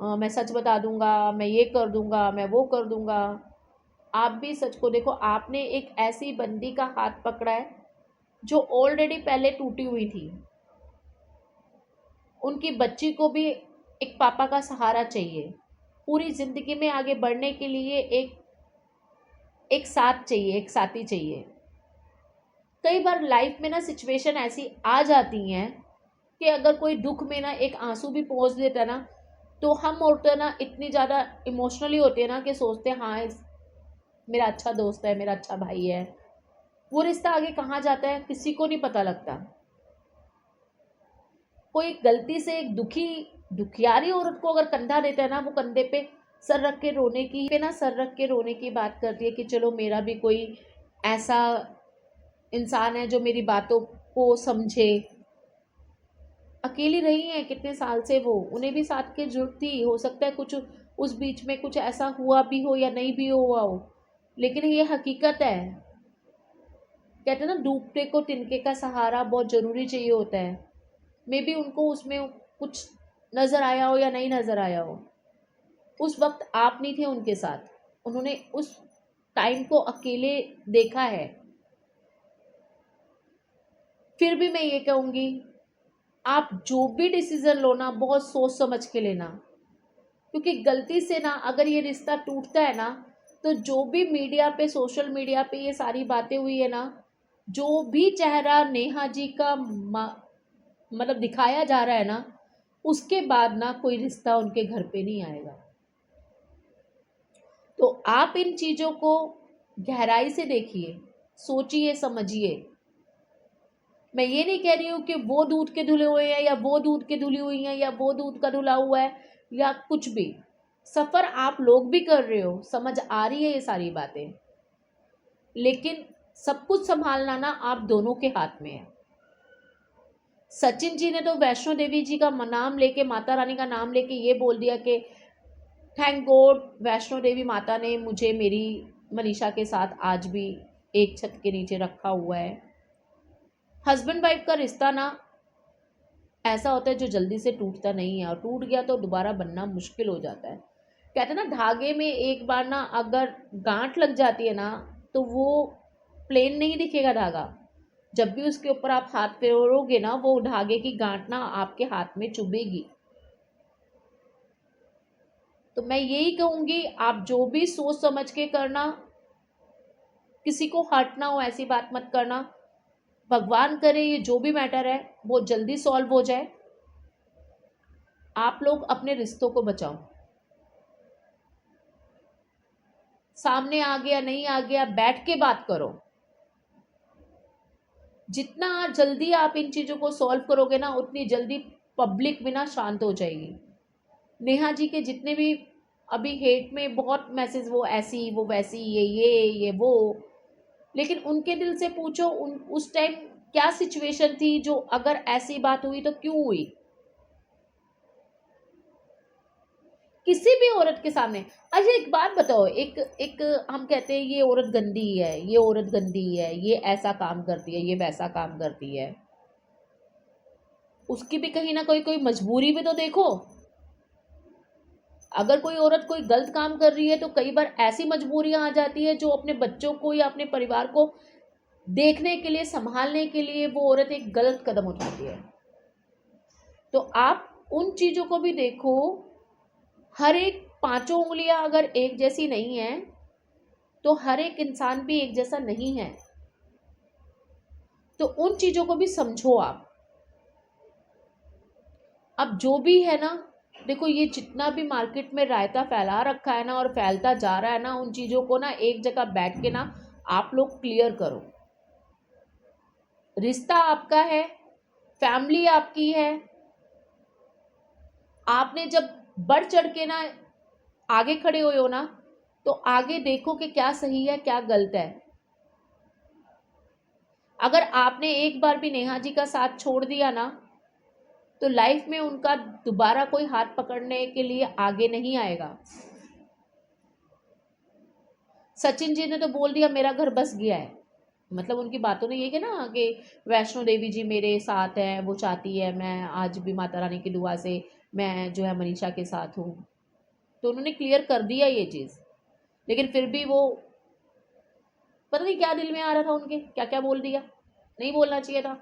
मैं सच बता दूंगा, मैं ये कर दूंगा, मैं वो कर दूंगा। आप भी सच को देखो, आपने एक ऐसी बंदी का हाथ पकड़ा है जो ऑलरेडी पहले टूटी हुई थी। उनकी बच्ची को भी एक पापा का सहारा चाहिए, पूरी ज़िंदगी में आगे बढ़ने के लिए एक एक साथ चाहिए, एक साथी चाहिए। कई बार लाइफ में ना सिचुएशन ऐसी आ जाती हैं कि अगर कोई दुख में ना एक आंसू भी पहुंच देता है ना, तो हम औरतें ना इतनी ज़्यादा इमोशनली होती है ना कि सोचते हैं हाँ मेरा अच्छा दोस्त है, मेरा अच्छा भाई है। वो रिश्ता आगे कहाँ जाता है किसी को नहीं पता लगता। कोई गलती से एक दुखियारी औरत को अगर कंधा देता है ना, वो कंधे पे सर रख के रोने की बात करती है कि चलो मेरा भी कोई ऐसा इंसान है जो मेरी बातों को समझे। अकेली रही हैं कितने साल से वो, उन्हें भी साथ की जरूरत थी। हो सकता है कुछ उस बीच में कुछ ऐसा हुआ भी हो या नहीं भी हुआ हो, लेकिन ये हकीकत है। कहते हैं ना, डूबते को तिनके का सहारा बहुत ज़रूरी चाहिए होता है। मे बी उनको उसमें कुछ नज़र आया हो या नहीं नज़र आया हो, उस वक्त आप नहीं थे उनके साथ, उन्होंने उस टाइम को अकेले देखा है। फिर भी मैं ये कहूँगी, आप जो भी डिसीज़न लो ना बहुत सोच समझ के लेना, क्योंकि गलती से ना अगर ये रिश्ता टूटता है ना, तो जो भी मीडिया पे, सोशल मीडिया पे ये सारी बातें हुई है ना, जो भी चेहरा नेहा जी का मतलब दिखाया जा रहा है ना, उसके बाद ना कोई रिश्ता उनके घर पे नहीं आएगा। तो आप इन चीज़ों को गहराई से देखिए, सोचिए, समझिए। मैं ये नहीं कह रही हूँ कि वो दूध के धुले हुए हैं या वो दूध के धुली हुई हैं या वो दूध का धुला हुआ है या कुछ भी। सफ़र आप लोग भी कर रहे हो, समझ आ रही है ये सारी बातें, लेकिन सब कुछ संभालना ना आप दोनों के हाथ में है। सचिन जी ने तो वैष्णो देवी जी का नाम लेके, माता रानी का नाम लेके ये बोल दिया कि थैंक गॉड वैष्णो देवी माता ने मुझे मेरी मनीषा के साथ आज भी एक छत के नीचे रखा हुआ है। हस्बैंड वाइफ का रिश्ता ना ऐसा होता है जो जल्दी से टूटता नहीं है, और टूट गया तो दोबारा बनना मुश्किल हो जाता है। कहते हैं ना, धागे में एक बार ना अगर गांठ लग जाती है ना, तो वो प्लेन नहीं दिखेगा धागा। जब भी उसके ऊपर आप हाथ फेरोगे ना, वो धागे की गांठ ना आपके हाथ में चुभेगी। तो मैं यही कहूँगी, आप जो भी सोच समझ के करना, किसी को हर्ट ना हो ऐसी बात मत करना। भगवान करे ये जो भी मैटर है वो जल्दी सॉल्व हो जाए। आप लोग अपने रिश्तों को बचाओ। सामने आ गया नहीं आ गया, बैठ के बात करो। जितना जल्दी आप इन चीज़ों को सॉल्व करोगे ना, उतनी जल्दी पब्लिक भी ना शांत हो जाएगी। नेहा जी के जितने भी अभी हेट में बहुत मैसेज, वो ऐसी वो वैसी, ये वो, लेकिन उनके दिल से पूछो उस टाइम क्या सिचुएशन थी, जो अगर ऐसी बात हुई तो क्यों हुई। किसी भी औरत के सामने। अच्छा एक बात बताओ, एक एक हम कहते हैं ये औरत गंदी है, ये औरत गंदी है, ये ऐसा काम करती है, ये वैसा काम करती है, उसकी भी कहीं ना कोई मजबूरी भी तो देखो। अगर कोई औरत कोई गलत काम कर रही है तो कई बार ऐसी मजबूरियां आ जाती है जो अपने बच्चों को या अपने परिवार को देखने के लिए, संभालने के लिए वो औरत एक गलत कदम उठाती है। तो आप उन चीज़ों को भी देखो। हर एक पांचों उंगलियां अगर एक जैसी नहीं है, तो हर एक इंसान भी एक जैसा नहीं है। तो उन चीज़ों को भी समझो आप। अब जो भी है ना, देखो ये जितना भी मार्केट में रायता फैला रखा है ना और फैलता जा रहा है ना, उन चीज़ों को ना एक जगह बैठ के ना आप लोग क्लियर करो। रिश्ता आपका है, फैमिली आपकी है। आपने जब बढ़ चढ़ के ना आगे खड़े हुए हो ना, तो आगे देखो कि क्या सही है क्या गलत है। अगर आपने एक बार भी नेहा जी का साथ छोड़ दिया ना, तो लाइफ में उनका दोबारा कोई हाथ पकड़ने के लिए आगे नहीं आएगा। सचिन जी ने तो बोल दिया मेरा घर बस गया है, मतलब उनकी बातों ने ये कि ना कि वैष्णो देवी जी मेरे साथ हैं, वो चाहती है मैं आज भी माता रानी की दुआ से मैं जो है मनीषा के साथ हूँ। तो उन्होंने क्लियर कर दिया ये चीज़, लेकिन फिर भी वो पता नहीं क्या दिल में आ रहा था उनके, क्या क्या बोल दिया, नहीं बोलना चाहिए था।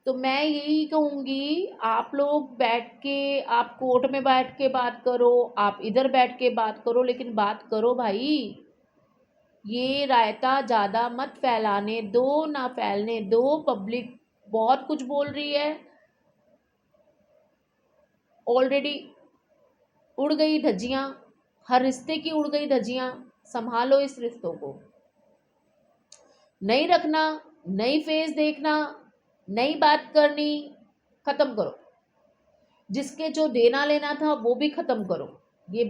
तो मैं यही कहूँगी, आप लोग बैठ के, आप कोर्ट में बैठ के बात करो, आप इधर बैठ के बात करो, लेकिन बात करो भाई। ये रायता ज़्यादा मत फैलाने दो, ना फैलने दो। पब्लिक बहुत कुछ बोल रही है, ऑलरेडी उड़ गई धज्जियाँ, हर रिश्ते की उड़ गई धज्जियाँ। संभालो इस रिश्तों को, नहीं रखना, नई फेस देखना, नई बात करनी, खत्म करो। जिसके जो देना लेना था वो भी खत्म करो। ये